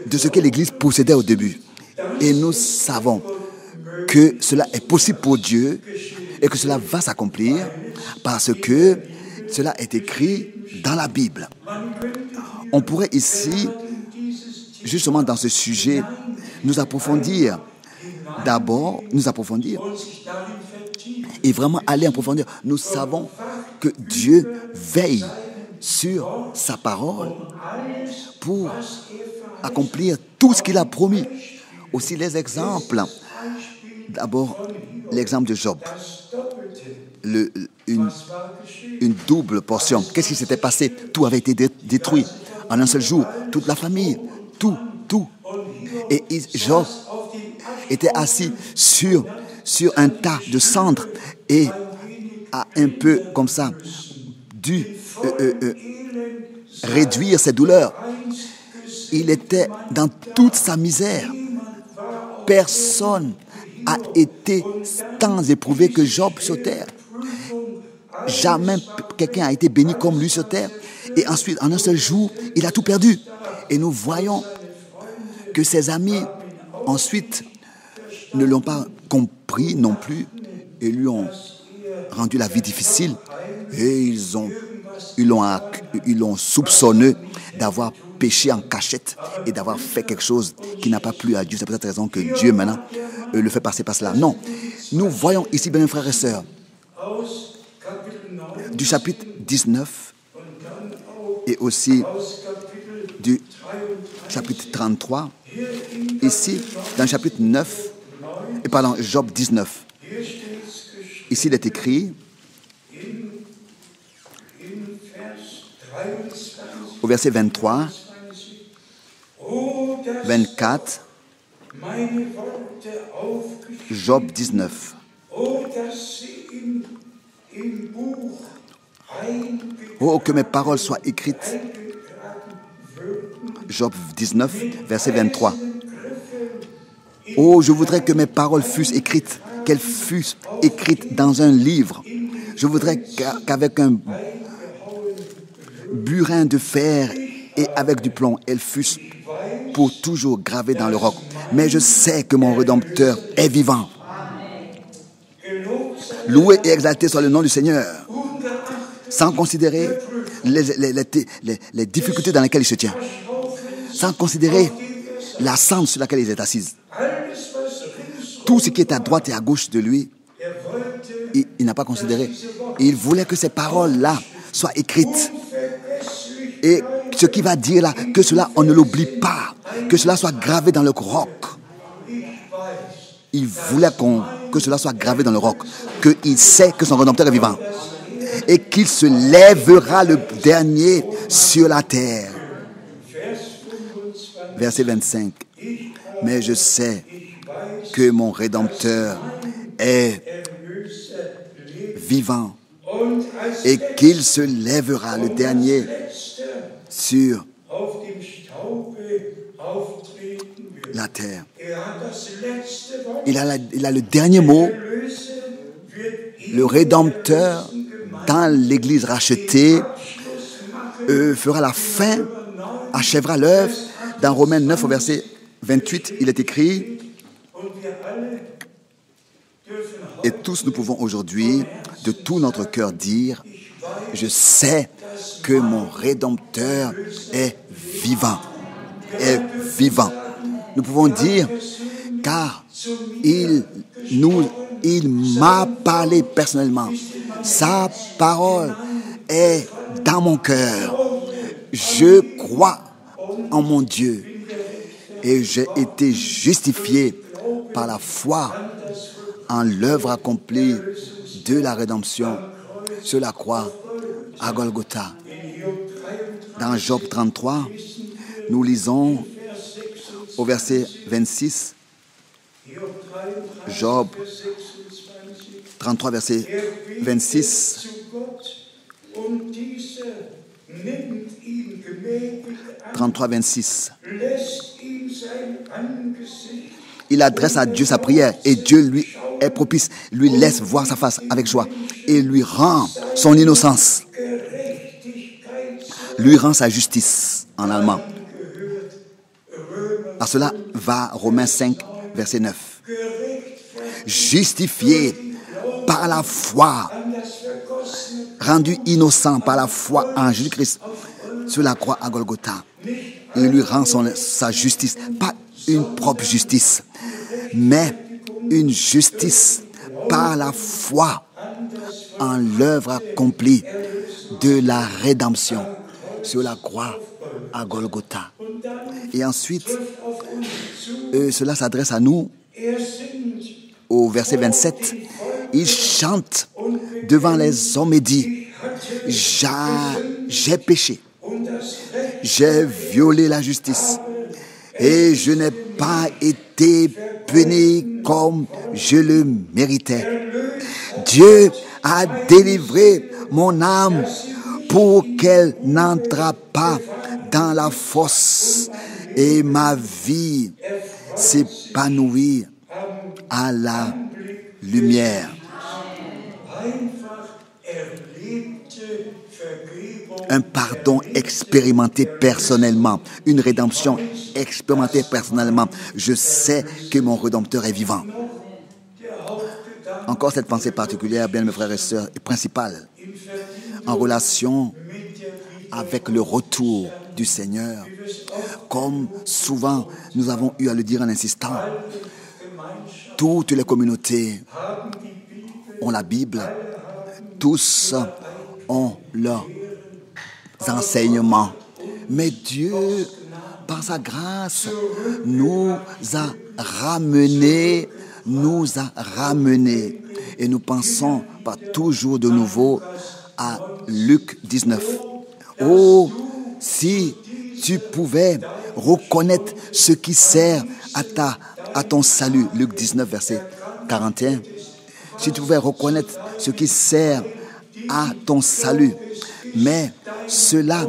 de ce que l'Église possédait au début. Et nous savons que cela est possible pour Dieu et que cela va s'accomplir parce que cela est écrit dans la Bible. On pourrait ici, justement dans ce sujet, nous approfondir. D'abord, et vraiment aller en profondeur. Nous savons que Dieu veille sur sa parole pour accomplir tout ce qu'il a promis. Aussi les exemples. D'abord, l'exemple de Job. Une double portion. Qu'est-ce qui s'était passé? Tout avait été détruit en un seul jour. Toute la famille. Tout. Et Job était assis sur un tas de cendres et a un peu comme ça dû réduire ses douleurs. Il était dans toute sa misère. Personne n'a été tant éprouvé que Job sur terre. Jamais quelqu'un a été béni comme lui sur terre. Et ensuite, en un seul jour, il a tout perdu. Et nous voyons que ses amis, ensuite, ne l'ont pas compris non plus et lui ont rendu la vie difficile. Et ils l'ont soupçonné d'avoir péché en cachette et d'avoir fait quelque chose qui n'a pas plu à Dieu. C'est pour cette raison que Dieu, maintenant, le fait passer par cela. Non. Nous voyons ici, bien frères et sœurs, du chapitre 19 et aussi du chapitre 33. Ici, dans le chapitre 9, Job 19. Ici, il est écrit, au verset 23, 24, Job 19. Oh, que mes paroles soient écrites. Job 19, verset 23. Oh, je voudrais que mes paroles fussent écrites, qu'elles fussent écrites dans un livre. Je voudrais qu'avec un burin de fer et avec du plomb, elles fussent pour toujours gravées dans le roc. Mais je sais que mon Rédempteur est vivant. Loué et exalté soit le nom du Seigneur, sans considérer les difficultés dans lesquelles il se tient, sans considérer la cendre sur laquelle il est assis. Tout ce qui est à droite et à gauche de lui, il n'a pas considéré. Il voulait que ces paroles-là soient écrites. Et ce qu'il va dire là, que cela, on ne l'oublie pas. Que cela soit gravé dans le roc. Il voulait que cela soit gravé dans le roc, qu'il sait que son Rédempteur est vivant et qu'il se lèvera le dernier sur la terre. Verset 25. Mais je sais que mon Rédempteur est vivant et qu'il se lèvera le dernier sur la terre. Il a le dernier mot. Le Rédempteur dans l'Église rachetée fera la fin, achèvera l'œuvre. Dans Romains 9 au verset 28, il est écrit: et tous nous pouvons aujourd'hui de tout notre cœur dire: je sais que mon Rédempteur est vivant. Est vivant. Nous pouvons dire, car il m'a parlé personnellement. Sa parole est dans mon cœur. Je crois en mon Dieu et j'ai été justifié par la foi en l'œuvre accomplie de la rédemption sur la croix à Golgotha. Dans Job 33, nous lisons au verset 26, Job 33, verset 26. Il adresse à Dieu sa prière et Dieu lui est propice, lui laisse voir sa face avec joie et lui rend son innocence, lui rend sa justice en allemand. À cela va Romains 5, verset 9. Justifié par la foi, rendu innocent par la foi en Jésus-Christ sur la croix à Golgotha. Il lui rend sa justice, pas une propre justice, mais une justice par la foi en l'œuvre accomplie de la rédemption sur la croix à Golgotha. Et ensuite, cela s'adresse à nous au verset 27. Il chante devant les hommes et dit: j'ai péché, j'ai violé la justice et je n'ai pas été puni comme je le méritais. Dieu a délivré mon âme pour qu'elle n'entre pas dans la fosse et ma vie s'épanouit à la lumière. Un pardon expérimenté personnellement, une rédemption expérimentée personnellement. Je sais que mon Rédempteur est vivant. Encore cette pensée particulière, bien mes frères et sœurs, est principale en relation avec le retour du Seigneur. Comme souvent nous avons eu à le dire en insistant, toutes les communautés ont la Bible, tous ont leurs enseignements. Mais Dieu, par sa grâce, nous a ramenés. Et nous pensons pas toujours de nouveau à Luc 19. Oh, si tu pouvais reconnaître ce qui sert à ton salut. Luc 19, verset 41. Si tu pouvais reconnaître ce qui sert à ton salut, mais cela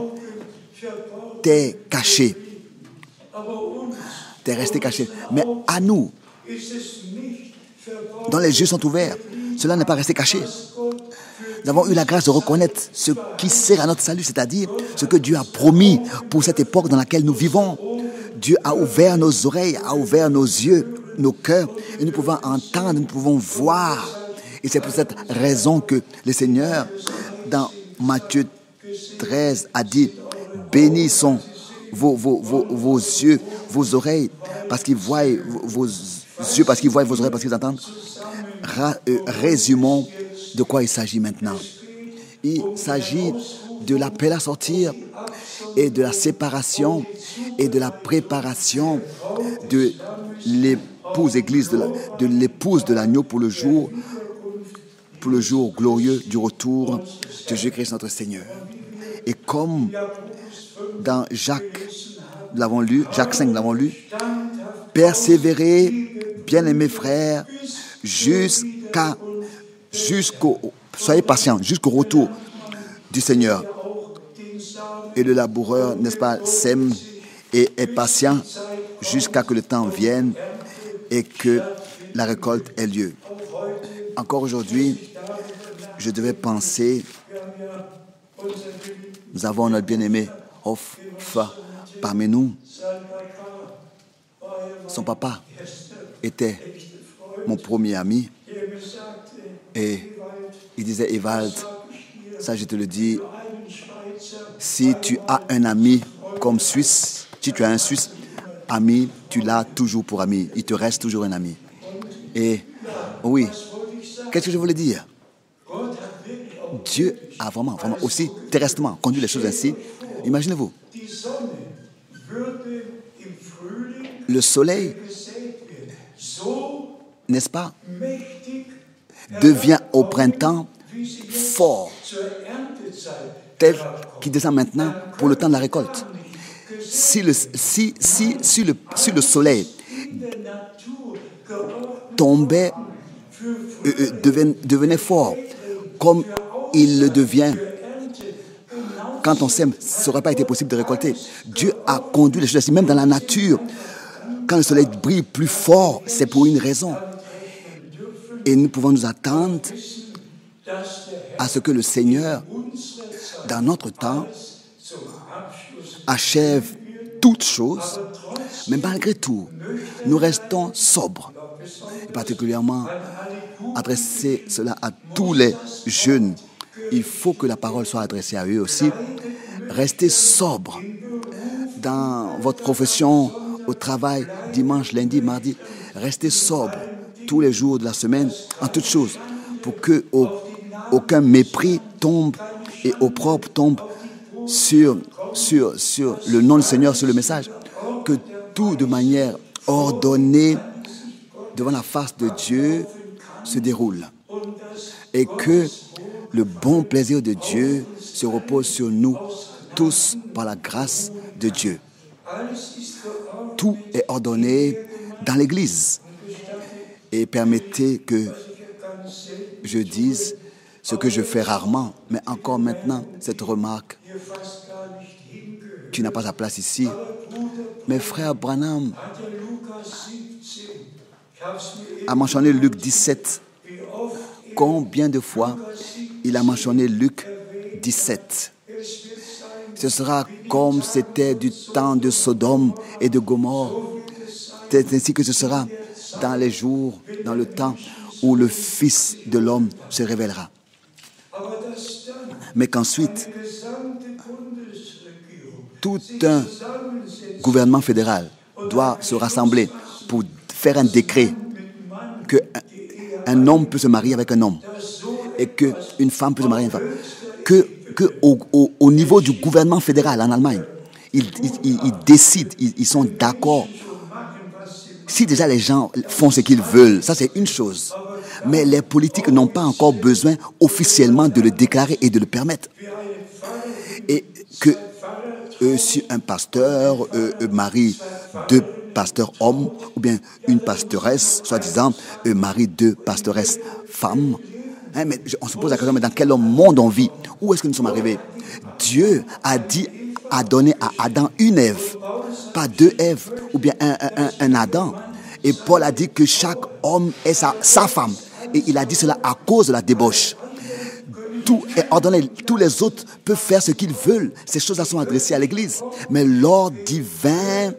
t'est caché. T'es resté caché. Mais à nous, dont les yeux sont ouverts, cela n'est pas resté caché. Nous avons eu la grâce de reconnaître ce qui sert à notre salut, c'est-à-dire ce que Dieu a promis pour cette époque dans laquelle nous vivons. Dieu a ouvert nos oreilles, a ouvert nos yeux, nos cœurs, et nous pouvons entendre, nous pouvons voir. Et c'est pour cette raison que le Seigneur, dans Matthieu 13, a dit: bénis sont vos yeux, vos oreilles, parce qu'ils voient, vos yeux, parce qu'ils voient, vos oreilles, parce qu'ils entendent. Résumons de quoi il s'agit maintenant. Il s'agit de l'appel à sortir et de la séparation et de la préparation de l'épouse église, de l'épouse de l'agneau pour le jour glorieux du retour de Jésus-Christ notre Seigneur. Et comme dans Jacques 5, nous l'avons lu, persévérez, bien-aimés frères, soyez patients jusqu'au retour du Seigneur. Et le laboureur, n'est-ce pas, sème et est patient jusqu'à que le temps vienne et que la récolte ait lieu. Encore aujourd'hui, je devais penser, nous avons notre bien-aimé Hoffa parmi nous. Son papa était mon premier ami et il disait, Ewald, ça je te le dis, si tu as un ami comme Suisse, si tu as un Suisse ami, tu l'as toujours pour ami. Il te reste toujours un ami. Et oui, qu'est-ce que je voulais dire? Dieu a vraiment aussi terresтрement conduit les choses ainsi. Imaginez-vous, le soleil, n'est-ce pas, devient au printemps fort, tel qu'il descend maintenant pour le temps de la récolte. Si le soleil tombait, devenait fort, comme il le devient quand on sème, ça n'aurait pas été possible de récolter. Dieu a conduit les choses ainsi, même dans la nature. Quand le soleil brille plus fort, c'est pour une raison. Et nous pouvons nous attendre à ce que le Seigneur, dans notre temps, achève toutes choses, mais malgré tout, nous restons sobres. Et particulièrement, adresser cela à tous les jeunes. Il faut que la parole soit adressée à eux aussi. Restez sobres dans votre profession, au travail, dimanche, lundi, mardi. Restez sobres tous les jours de la semaine, en toutes choses, pour que aucun mépris tombe et opprobre tombe sur le nom du Seigneur, sur le message. Que tout de manière ordonnée devant la face de Dieu se déroule. Et que le bon plaisir de Dieu se repose sur nous tous par la grâce de Dieu. Tout est ordonné dans l'Église. Et permettez que je dise ce que je fais rarement, mais encore maintenant, cette remarque qui n'a pas sa place ici. Mes frères Branham a mentionné Luc 17. Combien de fois il a mentionné Luc 17? Ce sera comme c'était du temps de Sodome et de Gomorrhe. C'est ainsi que ce sera dans les jours, dans le temps où le Fils de l'homme se révélera. Mais qu'ensuite, tout un gouvernement fédéral doit se rassembler pour faire un décret qu'un homme peut se marier avec un homme et qu'une femme peut se marier avec une femme. Au niveau du gouvernement fédéral en Allemagne, ils décident, ils sont d'accord. Si déjà les gens font ce qu'ils veulent, ça c'est une chose. Mais les politiques n'ont pas encore besoin officiellement de le déclarer et de le permettre. Et que si un pasteur marie deux pasteurs hommes, ou bien une pastoresse, soi-disant, marie deux pastoresses femmes, mais on se pose la question, mais dans quel monde on vit? Où est-ce que nous sommes arrivés? Dieu a donné à Adam une Ève, pas deux Èves, ou bien un Adam. Et Paul a dit que chaque homme est sa femme. Et il a dit cela à cause de la débauche. Tout est ordonné. Tous les autres peuvent faire ce qu'ils veulent. Ces choses-là sont adressées à l'Église. Mais l'ordre divin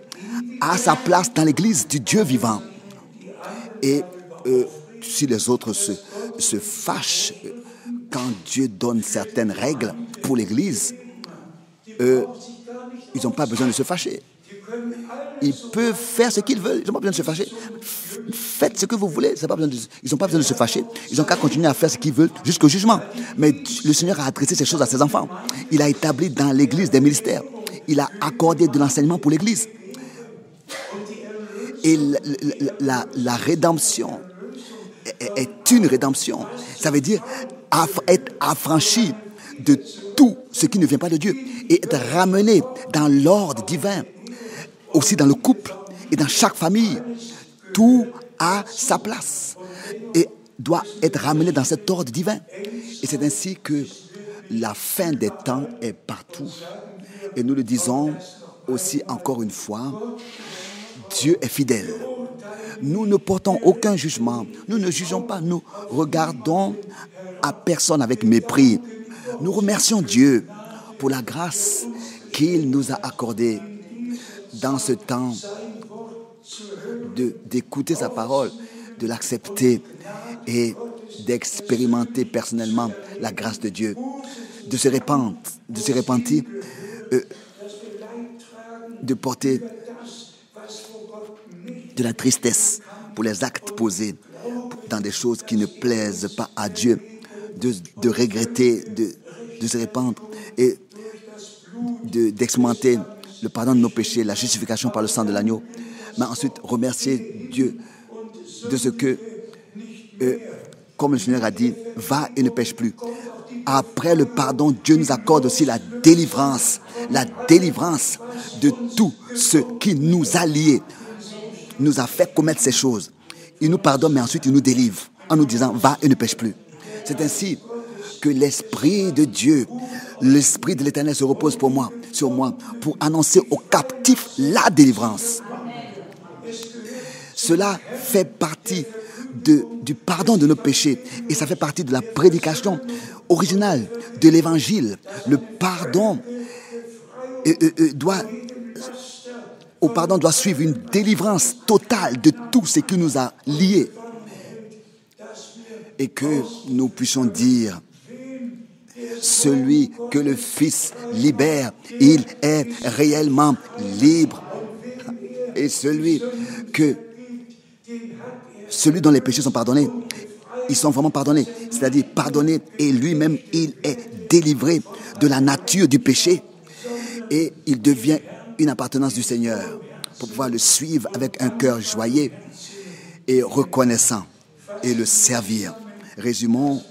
a sa place dans l'Église du Dieu vivant. Et si les autres se fâchent quand Dieu donne certaines règles pour l'Église, ils n'ont pas besoin de se fâcher. Ils peuvent faire ce qu'ils veulent. Ils n'ont pas besoin de se fâcher. Faites ce que vous voulez. Ils n'ont pas besoin de se fâcher. Ils n'ont qu'à continuer à faire ce qu'ils veulent jusqu'au jugement. Mais le Seigneur a adressé ces choses à ses enfants. Il a établi dans l'Église des ministères. Il a accordé de l'enseignement pour l'Église. Et la rédemption est une rédemption. Ça veut dire être affranchi de tout ce qui ne vient pas de Dieu et être ramené dans l'ordre divin, aussi dans le couple et dans chaque famille. Tout a sa place et doit être ramené dans cet ordre divin. Et c'est ainsi que la fin des temps est partout. Et nous le disons aussi encore une fois, Dieu est fidèle. Nous ne portons aucun jugement. Nous ne jugeons pas. Nous regardons à personne avec mépris. Nous remercions Dieu pour la grâce qu'il nous a accordée dans ce temps d'écouter sa parole, de l'accepter et d'expérimenter personnellement la grâce de Dieu, de se repentir, de porter de la tristesse pour les actes posés dans des choses qui ne plaisent pas à Dieu, de regretter, de se répandre et d'expérimenter le pardon de nos péchés, la justification par le sang de l'agneau, mais ensuite remercier Dieu de ce que, comme le Seigneur a dit, va et ne pêche plus. Après le pardon, Dieu nous accorde aussi la délivrance de tout ce qui nous a liés, nous a fait commettre ces choses. Il nous pardonne, mais ensuite il nous délivre en nous disant, va et ne pêche plus. C'est ainsi que l'Esprit de Dieu, l'Esprit de l'Éternel se repose sur moi, pour annoncer aux captifs la délivrance. Cela fait partie du pardon de nos péchés et ça fait partie de la prédication originale de l'Évangile. Le pardon doit suivre une délivrance totale de tout ce qui nous a liés et que nous puissions dire: celui que le Fils libère, il est réellement libre. Et celui dont les péchés sont pardonnés, ils sont vraiment pardonnés. C'est-à-dire pardonnés, et lui-même, il est délivré de la nature du péché. Et il devient une appartenance du Seigneur pour pouvoir le suivre avec un cœur joyeux et reconnaissant et le servir. Résumons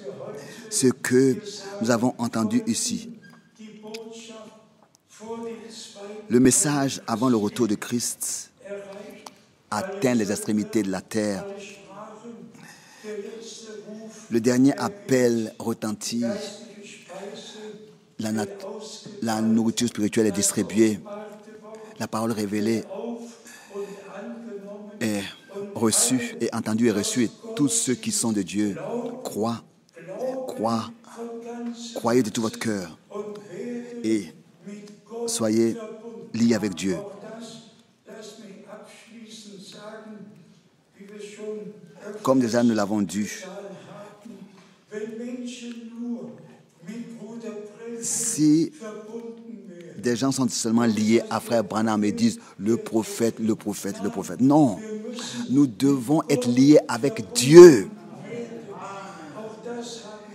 ce que nous avons entendu ici. Le message avant le retour de Christ atteint les extrémités de la terre. Le dernier appel retentit. La nourriture spirituelle est distribuée. La parole révélée est reçue et entendue et reçue. Et tous ceux qui sont de Dieu croyez de tout votre cœur et soyez liés avec Dieu. Comme déjà nous l'avons dit, si des gens sont seulement liés à Frère Branham et disent le prophète, non, nous devons être liés avec Dieu.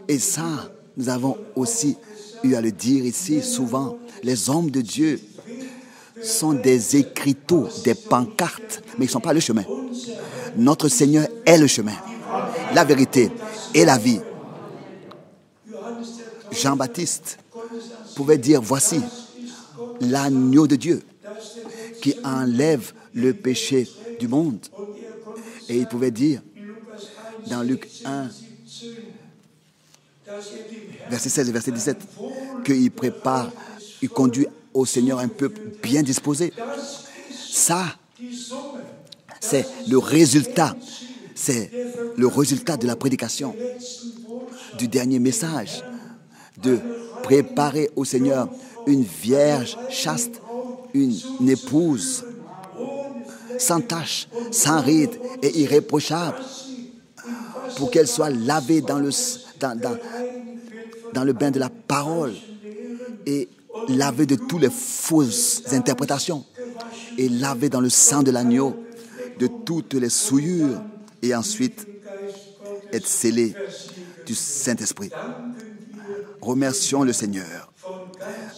Et ça, nous avons aussi eu à le dire ici souvent. Les hommes de Dieu sont des écriteaux, des pancartes, mais ils ne sont pas le chemin. Notre Seigneur est le chemin, la vérité et la vie. Jean-Baptiste pouvait dire: voici l'agneau de Dieu qui enlève le péché du monde. Et il pouvait dire dans Luc 1, verset 16 et verset 17, qu'il prépare, il conduit au Seigneur un peuple bien disposé. Ça, c'est le résultat de la prédication, du dernier message, de préparer au Seigneur une vierge chaste, une épouse sans tache, sans ride et irréprochable, pour qu'elle soit lavée dans le bain de la parole et lavée de toutes les fausses interprétations et lavée dans le sang de l'agneau de toutes les souillures et ensuite être scellée du Saint-Esprit. Remercions le Seigneur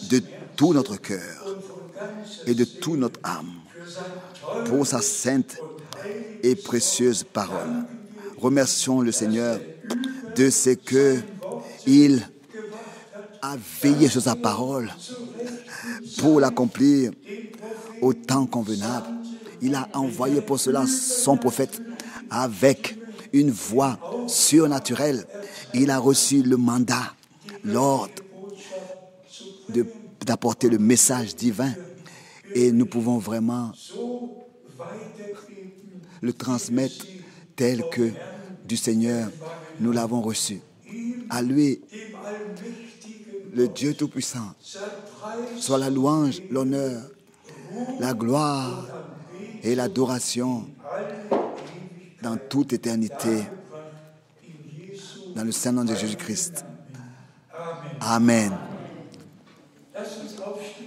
de tout notre cœur et de toute notre âme pour sa sainte et précieuse parole. Remercions le Seigneur de ce qu'il a veillé sur sa parole pour l'accomplir au temps convenable. Il a envoyé pour cela son prophète avec une voix surnaturelle. Il a reçu le mandat, l'ordre d'apporter le message divin. Et nous pouvons vraiment le transmettre tel que du Seigneur nous l'avons reçu. À lui, le Dieu Tout-Puissant, soit la louange, l'honneur, la gloire et l'adoration dans toute éternité, dans le Saint-Nom de Jésus-Christ. Amen.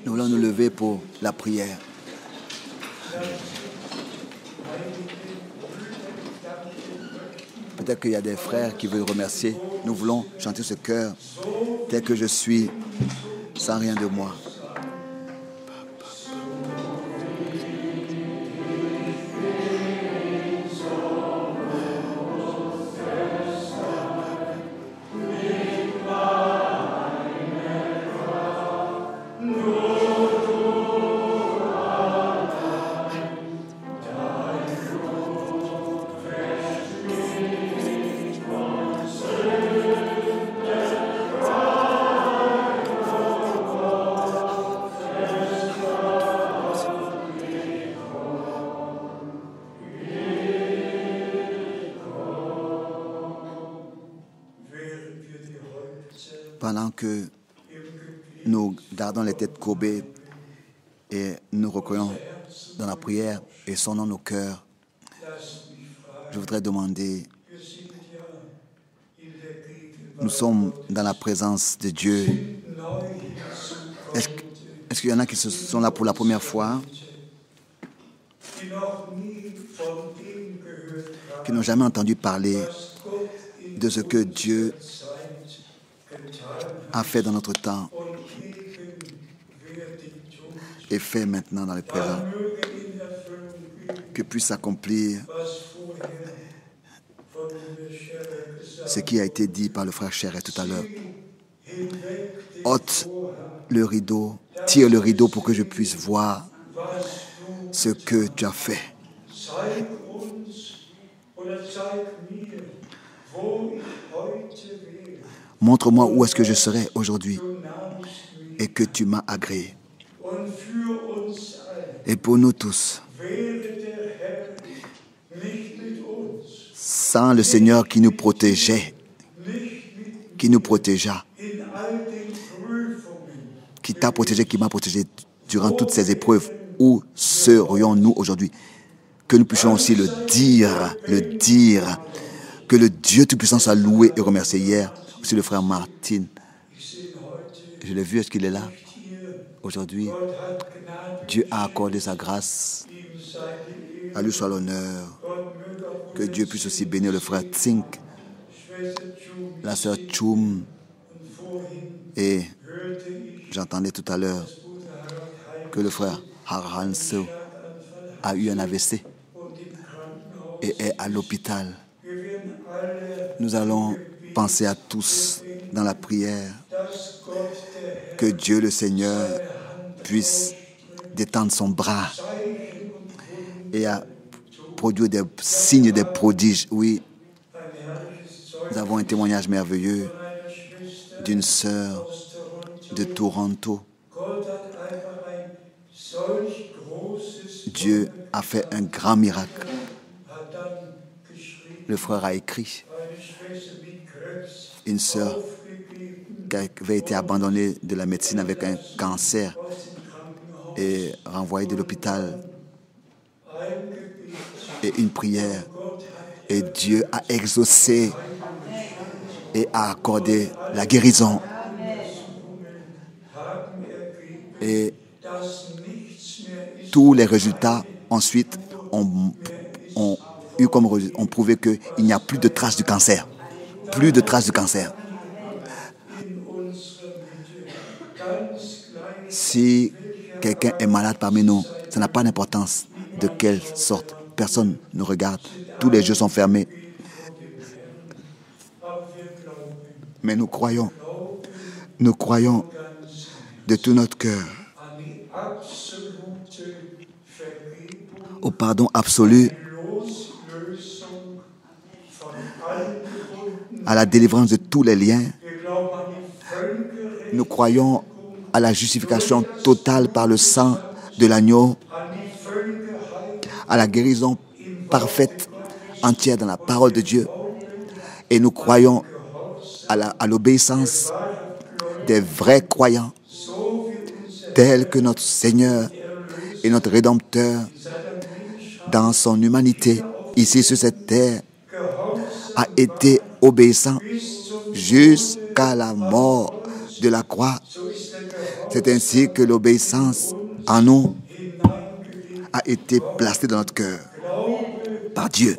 Nous allons nous lever pour la prière. Peut-être qu'il y a des frères qui veulent remercier. Nous voulons chanter ce chœur tel que je suis, sans rien de moi. Pendant que nous gardons les têtes courbées et nous recueillons dans la prière et sonnons nos cœurs, je voudrais demander, nous sommes dans la présence de Dieu. Est-ce qu'il y en a qui sont là pour la première fois, qui n'ont jamais entendu parler de ce que Dieu a fait dans notre temps et fait maintenant dans le présent, que puisse s'accomplir ce qui a été dit par le frère Chéret tout à l'heure. Ôte le rideau, tire le rideau pour que je puisse voir ce que tu as fait. Montre-moi où est-ce que je serai aujourd'hui et que tu m'as agréé. Et pour nous tous, sans le Seigneur qui nous protégeait, qui nous protégea, qui t'a protégé, qui m'a protégé durant toutes ces épreuves, où serions-nous aujourd'hui? Que nous puissions aussi le dire, que le Dieu Tout-Puissant soit loué et remercié. Hier, aussi le frère Martin, je l'ai vu, est-ce qu'il est là? Aujourd'hui, Dieu a accordé sa grâce. À lui soit l'honneur. Que Dieu puisse aussi bénir le frère Tsink, la sœur Chum. Et j'entendais tout à l'heure que le frère Haranso a eu un AVC et est à l'hôpital. Nous allons penser à tous dans la prière, que Dieu le Seigneur puisse détendre son bras et à produire des signes, des prodiges. Oui, nous avons un témoignage merveilleux d'une sœur de Toronto. Dieu a fait un grand miracle. Le frère a écrit, une sœur qui avait été abandonnée de la médecine avec un cancer et renvoyée de l'hôpital. Et une prière. Et Dieu a exaucé et a accordé la guérison. Et tous les résultats ensuite ont prouvé qu'il n'y a plus de traces du cancer. Plus de traces du cancer. Si quelqu'un est malade parmi nous, ça n'a pas d'importance de quelle sorte. personne ne regarde. Tous les yeux sont fermés. Mais nous croyons de tout notre cœur au pardon absolu, à la délivrance de tous les liens. Nous croyons à la justification totale par le sang de l'agneau, à la guérison parfaite, entière dans la parole de Dieu. Et nous croyons à l'obéissance des vrais croyants, tels que notre Seigneur et notre Rédempteur, dans son humanité, ici sur cette terre, a été obéissant jusqu'à la mort de la croix. C'est ainsi que l'obéissance en nous a été placée dans notre cœur par Dieu.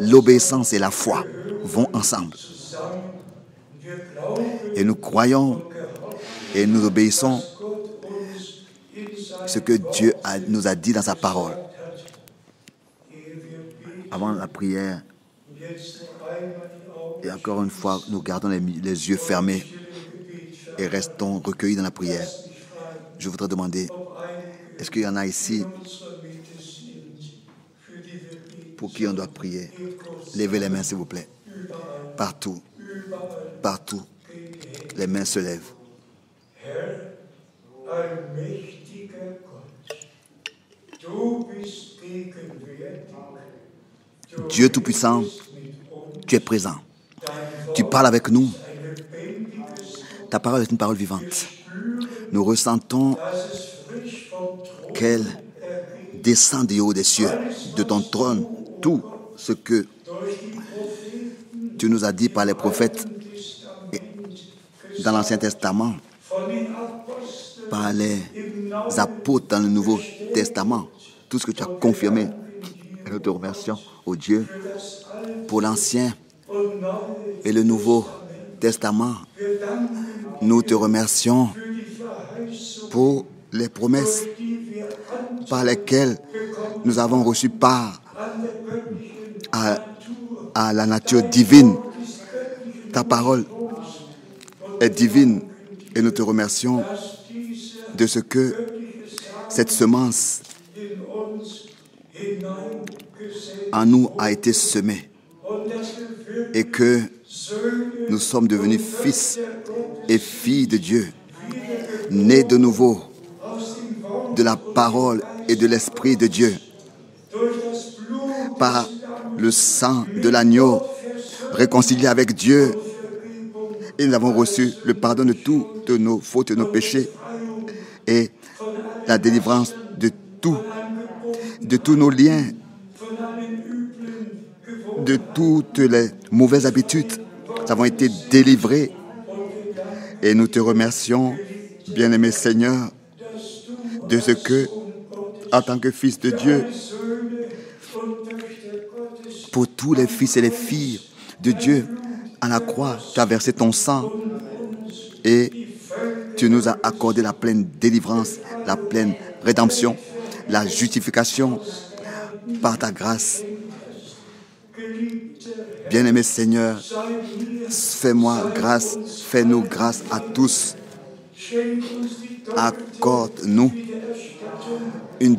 L'obéissance et la foi vont ensemble. Et nous croyons et nous obéissons ce que Dieu nous a dit dans sa parole. Avant la prière, et encore une fois, nous gardons les yeux fermés et restons recueillis dans la prière. Je voudrais demander, est-ce qu'il y en a ici pour qui on doit prier? Levez les mains, s'il vous plaît. Partout, partout, les mains se lèvent. Dieu Tout-Puissant, tu es présent. Tu parles avec nous. Ta parole est une parole vivante. Nous ressentons qu'elle descend du haut des cieux, de ton trône, tout ce que tu nous as dit par les prophètes dans l'Ancien Testament, par les apôtres dans le Nouveau Testament, tout ce que tu as confirmé. Et nous te remercions, ô Dieu, pour l'Ancien et le Nouveau Testament. Nous te remercions pour les promesses par lesquelles nous avons reçu part à la nature divine. Ta parole est divine et nous te remercions de ce que cette semence en nous a été semée et que nous sommes devenus fils et filles de Dieu, nés de nouveau de la parole et de l'Esprit de Dieu, par le sang de l'agneau, réconciliés avec Dieu, et nous avons reçu le pardon de toutes nos fautes et nos péchés et la délivrance de tous nos liens, de toutes les mauvaises habitudes. Nous avons été délivrés et nous te remercions, bien-aimé Seigneur, de ce que, en tant que fils de Dieu, pour tous les fils et les filles de Dieu, à la croix, tu as versé ton sang et tu nous as accordé la pleine délivrance, la pleine rédemption, la justification par ta grâce. Bien-aimé Seigneur, fais-moi grâce, fais-nous grâce à tous. Accorde-nous un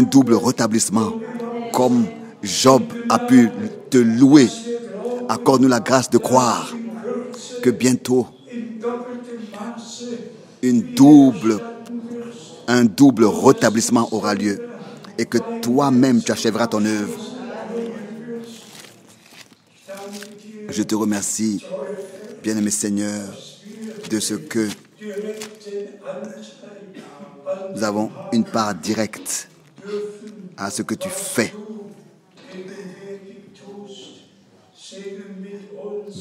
double rétablissement, comme Job a pu te louer. Accorde-nous la grâce de croire que bientôt un double rétablissement aura lieu et que toi-même tu achèveras ton œuvre. Je te remercie, bien-aimé Seigneur, de ce que nous avons une part directe à ce que tu fais.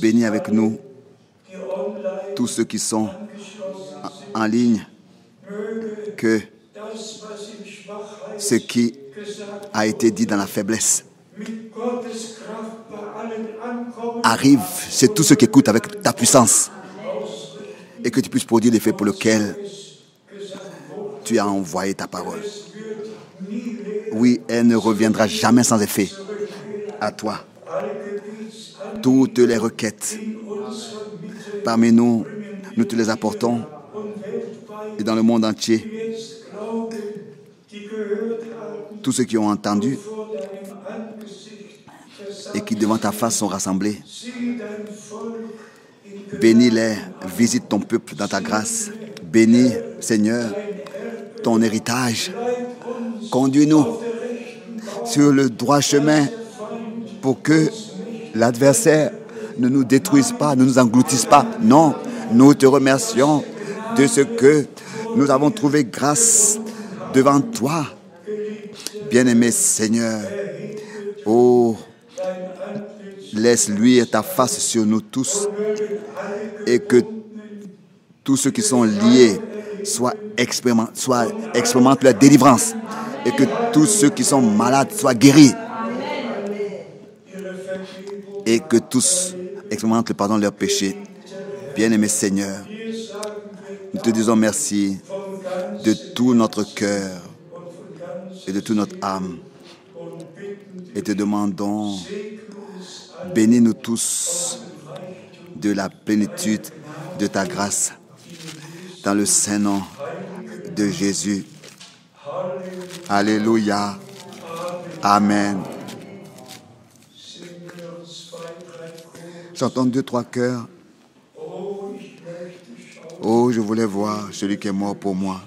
Bénis avec nous tous ceux qui sont en ligne, que ce qui a été dit dans la faiblesse arrive, c'est tous ceux qui écoutent avec ta puissance et que tu puisses produire l'effet pour lequel tu as envoyé ta parole. Oui, elle ne reviendra jamais sans effet à toi. Toutes les requêtes parmi nous, nous te les apportons et dans le monde entier. Tous ceux qui ont entendu et qui devant ta face sont rassemblés, bénis-les, visite ton peuple dans ta grâce. Bénis, Seigneur, ton héritage. Conduis-nous sur le droit chemin pour que l'adversaire ne nous détruise pas, ne nous engloutisse pas. Non, nous te remercions de ce que nous avons trouvé grâce devant toi. Bien-aimé Seigneur, oh, laisse luire ta face sur nous tous et que tous ceux qui sont liés expérimentent la délivrance et que tous ceux qui sont malades soient guéris et que tous expérimentent le pardon de leurs péchés. Bien-aimé Seigneur, nous te disons merci de tout notre cœur et de toute notre âme et te demandons, bénis-nous tous de la plénitude de ta grâce dans le saint nom de Jésus. Alléluia. Amen. Chantons 2, 3 chœurs. Oh, je voulais voir celui qui est mort pour moi.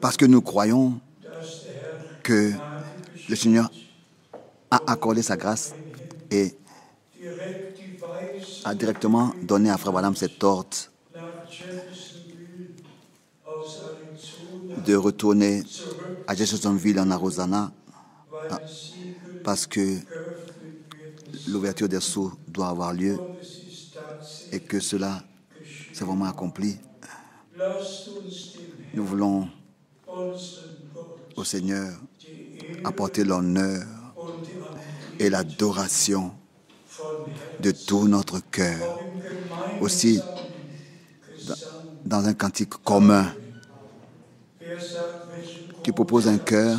Parce que nous croyons que le Seigneur a accordé sa grâce et a directement donné à Frère Branham cet ordre de retourner à Jeffersonville en Arizona parce que l'ouverture des sceaux doit avoir lieu et que cela s'est vraiment accompli. Nous voulons au Seigneur apporter l'honneur et l'adoration de tout notre cœur. Aussi, dans un cantique commun qui propose un cœur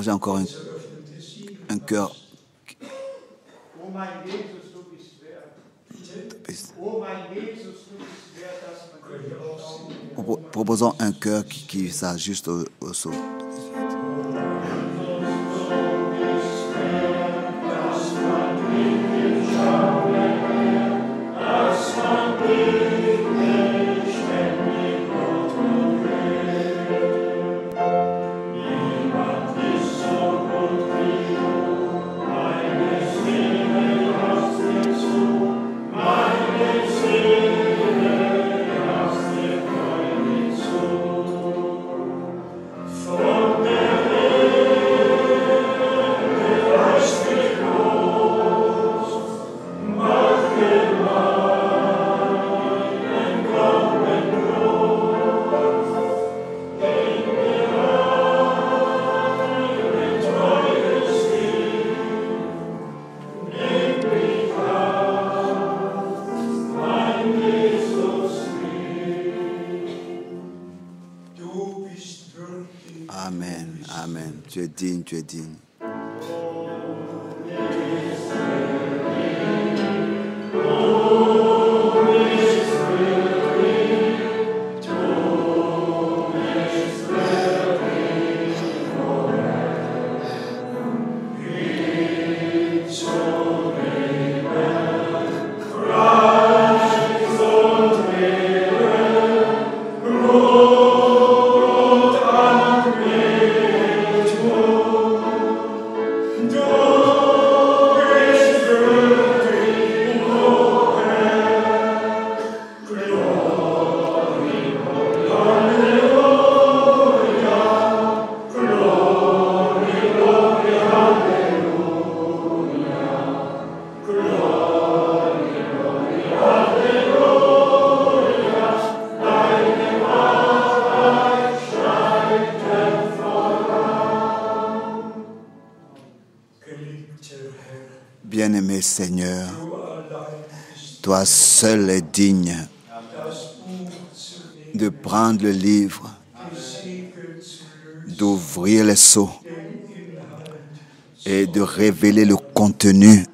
proposer encore un cœur. Proposons un cœur qui s'ajuste au saut. Amen, amen. Tu es digne, tu es digne. Bien-aimé Seigneur, toi seul es digne de prendre le livre, d'ouvrir les sceaux et de révéler le contenu.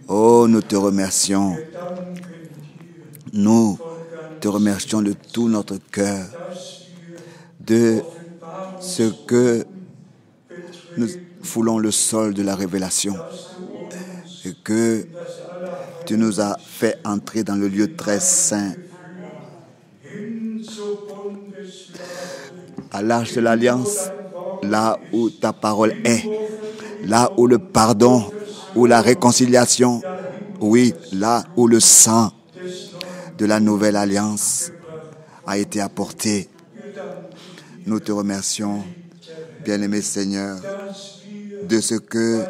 Oh, nous te remercions. Nous te remercions de tout notre cœur de ce que nous foulons le sol de la révélation et que tu nous as fait entrer dans le lieu très saint, à l'arche de l'alliance, là où ta parole est, là où le pardon, où la réconciliation, oui, là où le sang de la nouvelle alliance a été apporté. Nous te remercions, bien-aimé Seigneur, de ce que,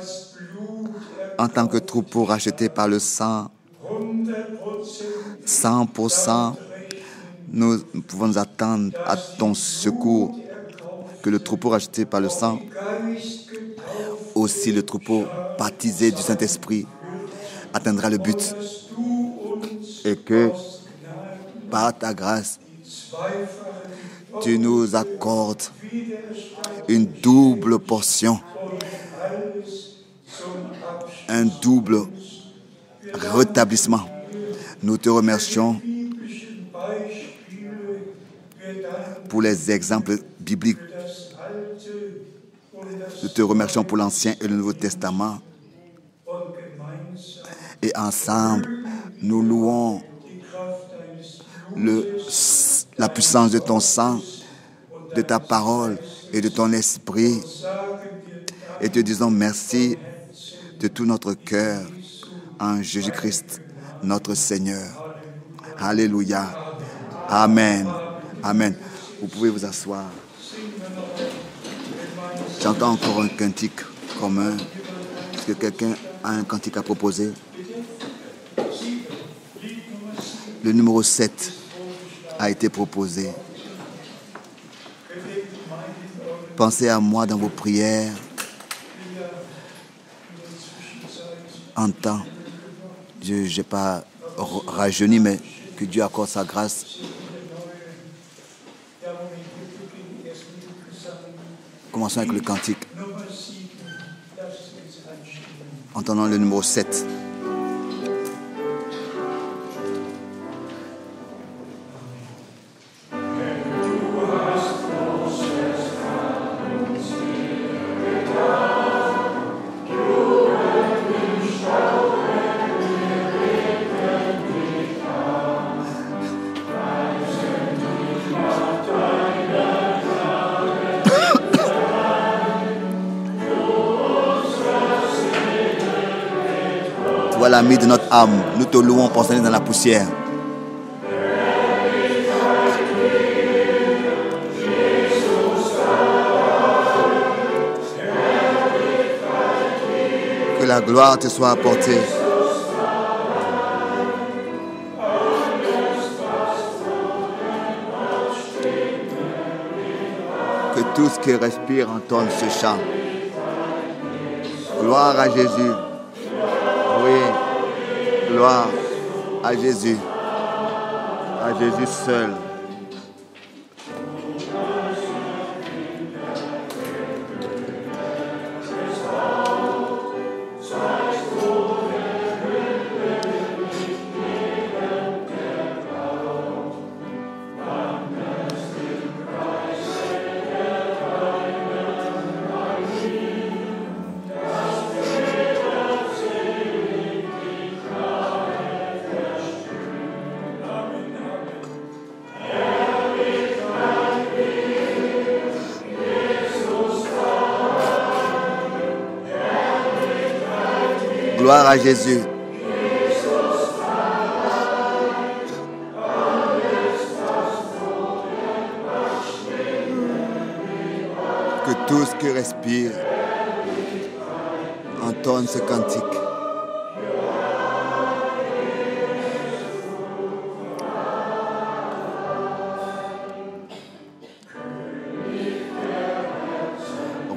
en tant que troupeau racheté par le sang, 100%, nous pouvons nous attendre à ton secours, que le troupeau racheté par le sang, aussi le troupeau baptisé du Saint-Esprit, atteindra le but. Et que, par ta grâce, tu nous accordes une double portion, un double rétablissement. Nous te remercions pour les exemples bibliques. Nous te remercions pour l'Ancien et le Nouveau Testament. Et ensemble, nous louons la puissance de ton sang, de ta parole et de ton esprit. Et te disons merci de tout notre cœur en Jésus-Christ, notre Seigneur. Alléluia. Amen. Amen. Vous pouvez vous asseoir. J'entends encore un cantique commun. Est-ce que quelqu'un a un cantique à proposer? Le numéro 7 a été proposé. Pensez à moi dans vos prières. En temps, je n'ai pas rajeuni, mais que Dieu accorde sa grâce. commençons avec le cantique. Entendons le numéro 7. Toi l'ami de notre âme, nous te louons pensionné dans la poussière. Que la gloire te soit apportée. Que tout ce qui respire entende ce chant. Gloire à Jésus. Oui, gloire à Jésus seul. Gloire à Jésus. Que tout ce qui respire entende ce cantique.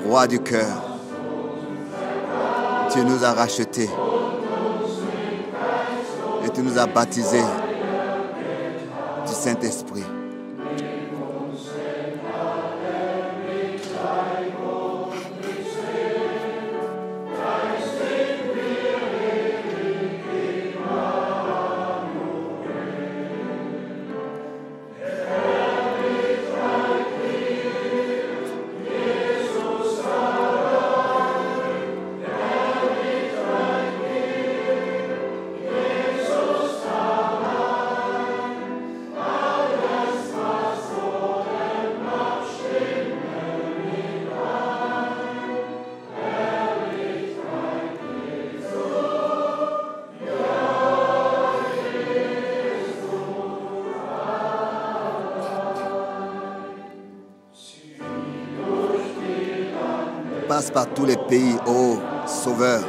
Roi du cœur, tu nous as rachetés et tu nous as baptisés du Saint-Esprit. Passe par tous les pays, ô Sauveur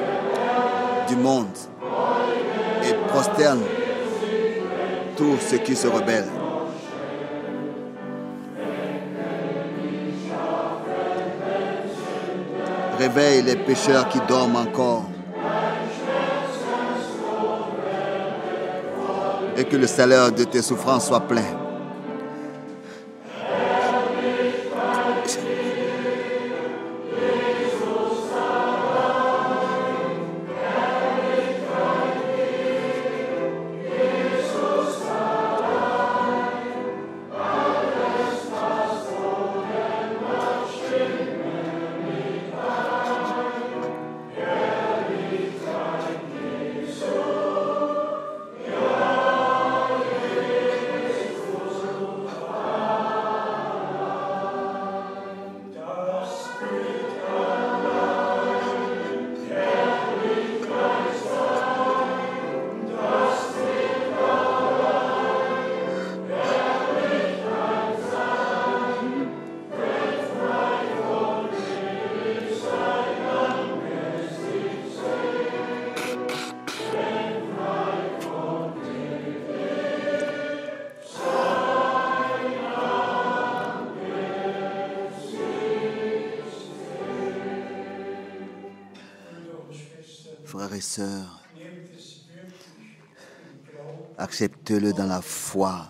du monde, et prosterne tous ceux qui se rebellent. Réveille les pécheurs qui dorment encore, et que le salaire de tes souffrances soit plein. Frères et sœurs, acceptez-le dans la foi.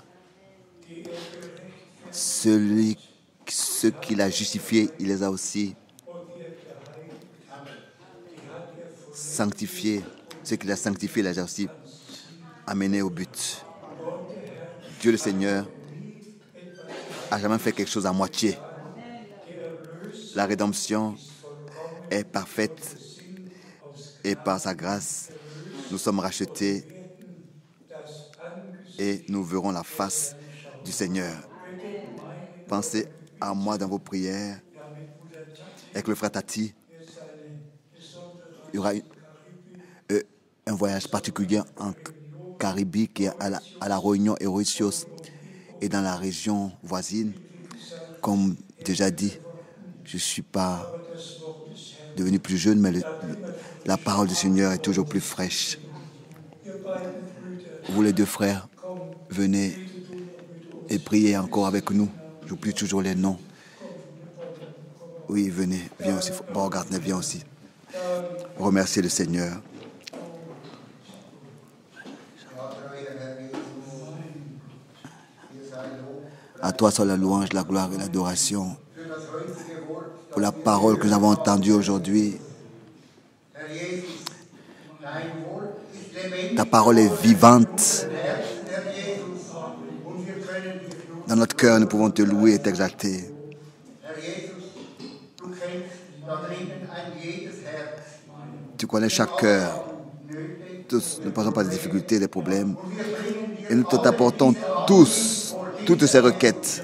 Ceux qu'il a justifiés, il les a aussi sanctifié, ce qu'il a sanctifié, il a aussi amené au but. Dieu le Seigneur n'a jamais fait quelque chose à moitié. La rédemption est parfaite et par sa grâce, nous sommes rachetés et nous verrons la face du Seigneur. Pensez à moi dans vos prières. Avec le frère Tati, il y aura un voyage particulier en Caraïbes et à la Réunion et Mauritius et dans la région voisine. Comme déjà dit, je ne suis pas devenu plus jeune, mais la parole du Seigneur est toujours plus fraîche. Vous les deux frères, venez et priez encore avec nous. J'oublie toujours les noms. Oui, venez, viens aussi. Bon, Gardner, viens aussi. Remerciez le Seigneur. À toi soit la louange, la gloire et l'adoration pour la parole que nous avons entendue aujourd'hui. Ta parole est vivante. Dans notre cœur, nous pouvons te louer et t'exalter. Tu connais chaque cœur. Tous, nous ne passons pas des difficultés, des problèmes. Et nous t'apportons tous, toutes ces requêtes.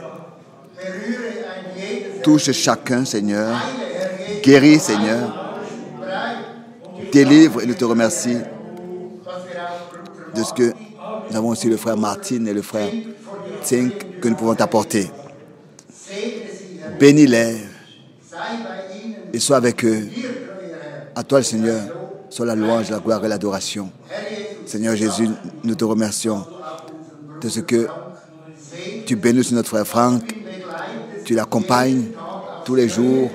Touche chacun, Seigneur. Guéris, Seigneur. Délivre et nous te remercions de ce que nous avons aussi le frère Martin et le frère Tink que nous pouvons t'apporter. Bénis-les et sois avec eux. À toi, le Seigneur, soit la louange, la gloire et l'adoration. Seigneur Jésus, nous te remercions de ce que tu bénis sur notre frère Franck. Tu l'accompagnes tous les jours.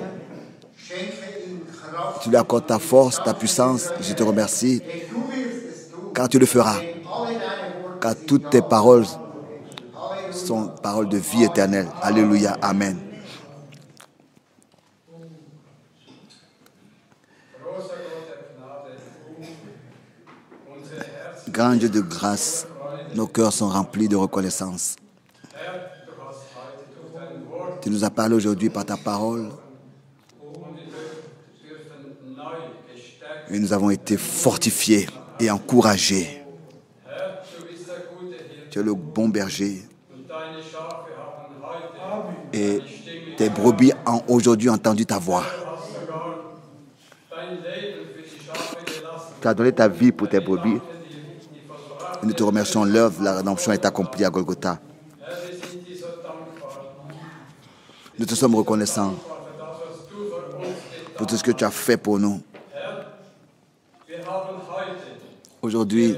Tu lui accordes ta force, ta puissance. Je te remercie car tu le feras. Car toutes tes paroles sont paroles de vie éternelle. Alléluia. Amen. Grand Dieu de grâce, nos cœurs sont remplis de reconnaissance. Tu nous as parlé aujourd'hui par ta parole. Et nous avons été fortifiés et encouragés. Tu es le bon berger. Et tes brebis ont aujourd'hui entendu ta voix. Tu as donné ta vie pour tes brebis. Et nous te remercions, l'œuvre de la rédemption est accomplie à Golgotha. Nous te sommes reconnaissants pour tout ce que tu as fait pour nous. Aujourd'hui,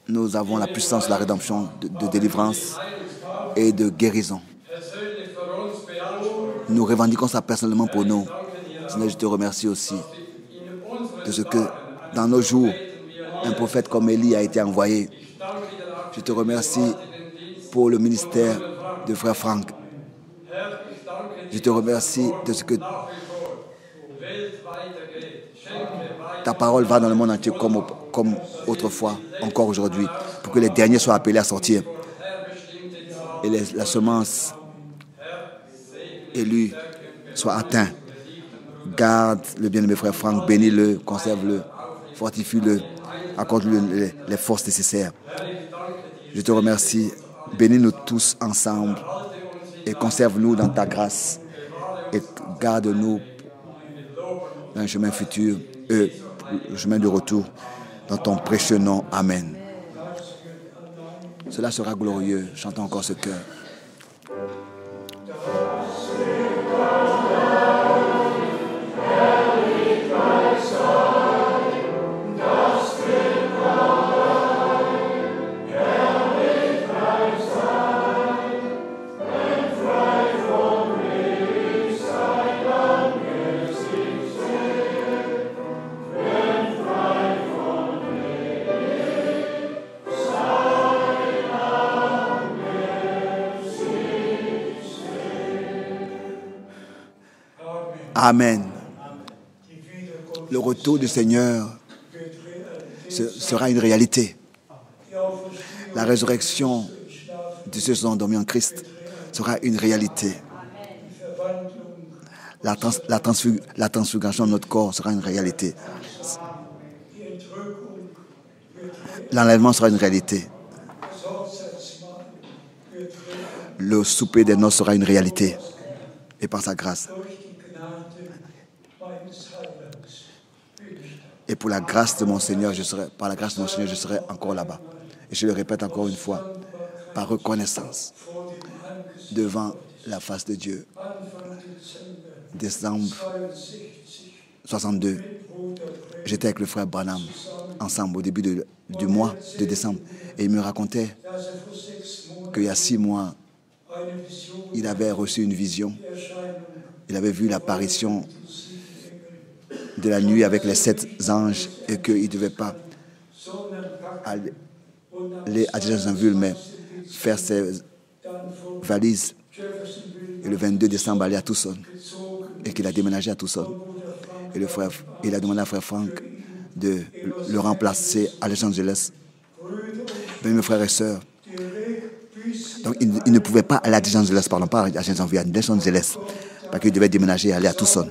nous avons la puissance de la rédemption, de délivrance et de guérison. Nous revendiquons ça personnellement pour nous. Seigneur, je te remercie aussi de ce que dans nos jours, un prophète comme Élie a été envoyé. Je te remercie pour le ministère de frère Franck. Je te remercie de ce que ta parole va dans le monde entier comme autrefois, encore aujourd'hui, pour que les derniers soient appelés à sortir. Et la semence élue soit atteinte. Garde le bien-aimé frère Franck, bénis-le, conserve-le, fortifie-le, accorde-lui les forces nécessaires. Je te remercie. Bénis-nous tous ensemble et conserve-nous dans ta grâce et garde-nous dans un chemin futur, le chemin de retour, dans ton précieux nom. Amen. Cela sera glorieux. Chantons encore ce cœur. Amen. le retour du Seigneur sera une réalité. La résurrection de ceux qui sont endormis en Christ sera une réalité. La transfiguration de notre corps sera une réalité. L'enlèvement sera une réalité. Le souper des noces sera une réalité. Et par sa grâce. Et pour la grâce de mon Seigneur, par la grâce de mon Seigneur, je serai encore là-bas. Et je le répète encore une fois, par reconnaissance, devant la face de Dieu. Décembre 62, j'étais avec le frère Branham, ensemble, au début du mois de décembre. Et il me racontait qu'il y a 6 mois, il avait reçu une vision. Il avait vu l'apparition de la nuit avec les 7 anges et qu'il ne devait pas aller à Jacksonville, mais faire ses valises. Et le 22 décembre, aller à Tucson. Et qu'il a déménagé à Tucson. Et il a demandé à frère Frank de le remplacer à Los Angeles. Mais mes frères et sœurs, donc il ne pouvait pas aller à Los Angeles, pardon, pas à Jacksonville, à Los Angeles, parce qu'il devait déménager et aller à Tucson.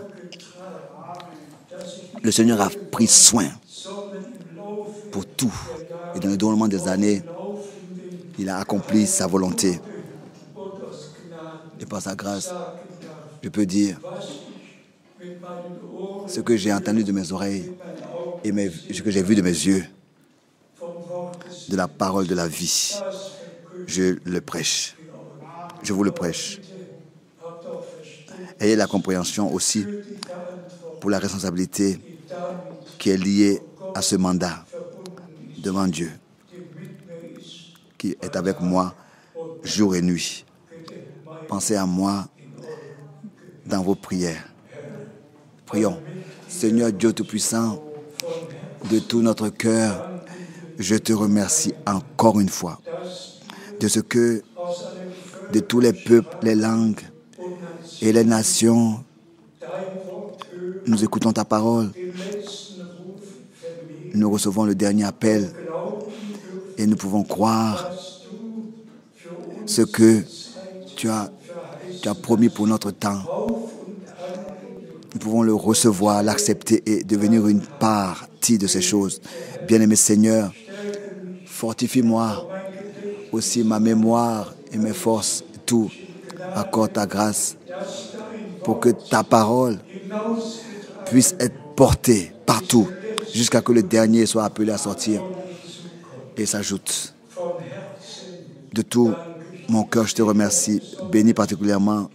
Le Seigneur a pris soin pour tout. Et dans le déroulement des années, il a accompli sa volonté. Et par sa grâce, je peux dire ce que j'ai entendu de mes oreilles et ce que j'ai vu de mes yeux, de la parole de la vie. Je le prêche. Je vous le prêche. Ayez la compréhension aussi pour la responsabilité qui est liée à ce mandat devant Dieu, qui est avec moi jour et nuit. Pensez à moi dans vos prières. Prions. Seigneur Dieu Tout-Puissant, de tout notre cœur, je te remercie encore une fois de ce que de tous les peuples, les langues et les nations, nous écoutons ta parole. Nous recevons le dernier appel et nous pouvons croire ce que tu as promis pour notre temps. Nous pouvons le recevoir, l'accepter et devenir une partie de ces choses. Bien-aimé Seigneur, fortifie-moi aussi ma mémoire et mes forces, tout. Accorde ta grâce pour que ta parole puisse être portée partout jusqu'à ce que le dernier soit appelé à sortir et s'ajoute. De tout mon cœur, je te remercie. Bénis particulièrement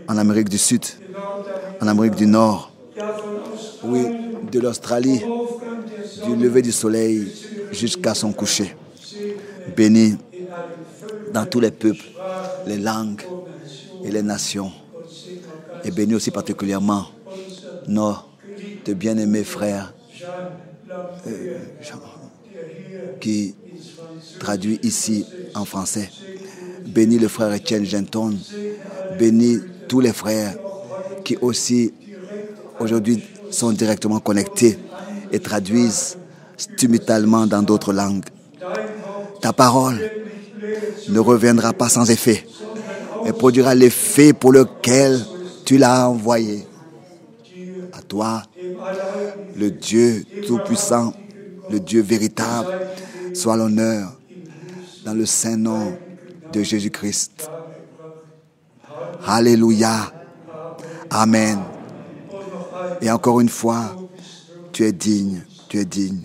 en Amérique du Sud, en Amérique du Nord, oui, de l'Australie, du lever du soleil jusqu'à son coucher. Bénis dans tous les peuples, les langues et les nations. Et bénis aussi particulièrement nos bien-aimés frères qui traduit ici en français. Bénis le frère Etienne Genton. Bénis tous les frères qui aussi aujourd'hui sont directement connectés et traduisent simultanément dans d'autres langues. Ta parole ne reviendra pas sans effet, mais produira l'effet pour lequel tu l'as envoyé. À toi, le Dieu Tout-Puissant, le Dieu véritable, soit l'honneur dans le saint nom de Jésus-Christ. Alléluia. Amen. Et encore une fois, tu es digne, tu es digne.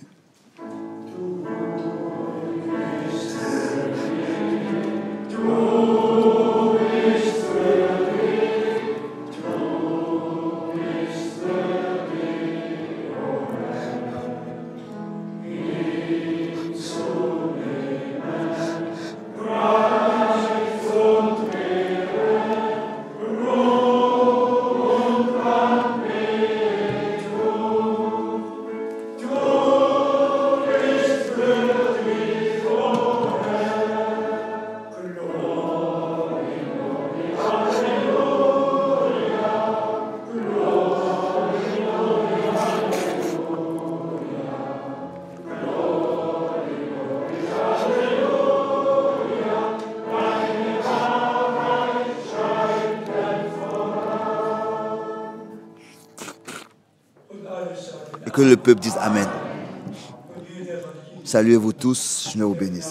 Que le peuple dise Amen. Saluez-vous tous, je vous bénisse.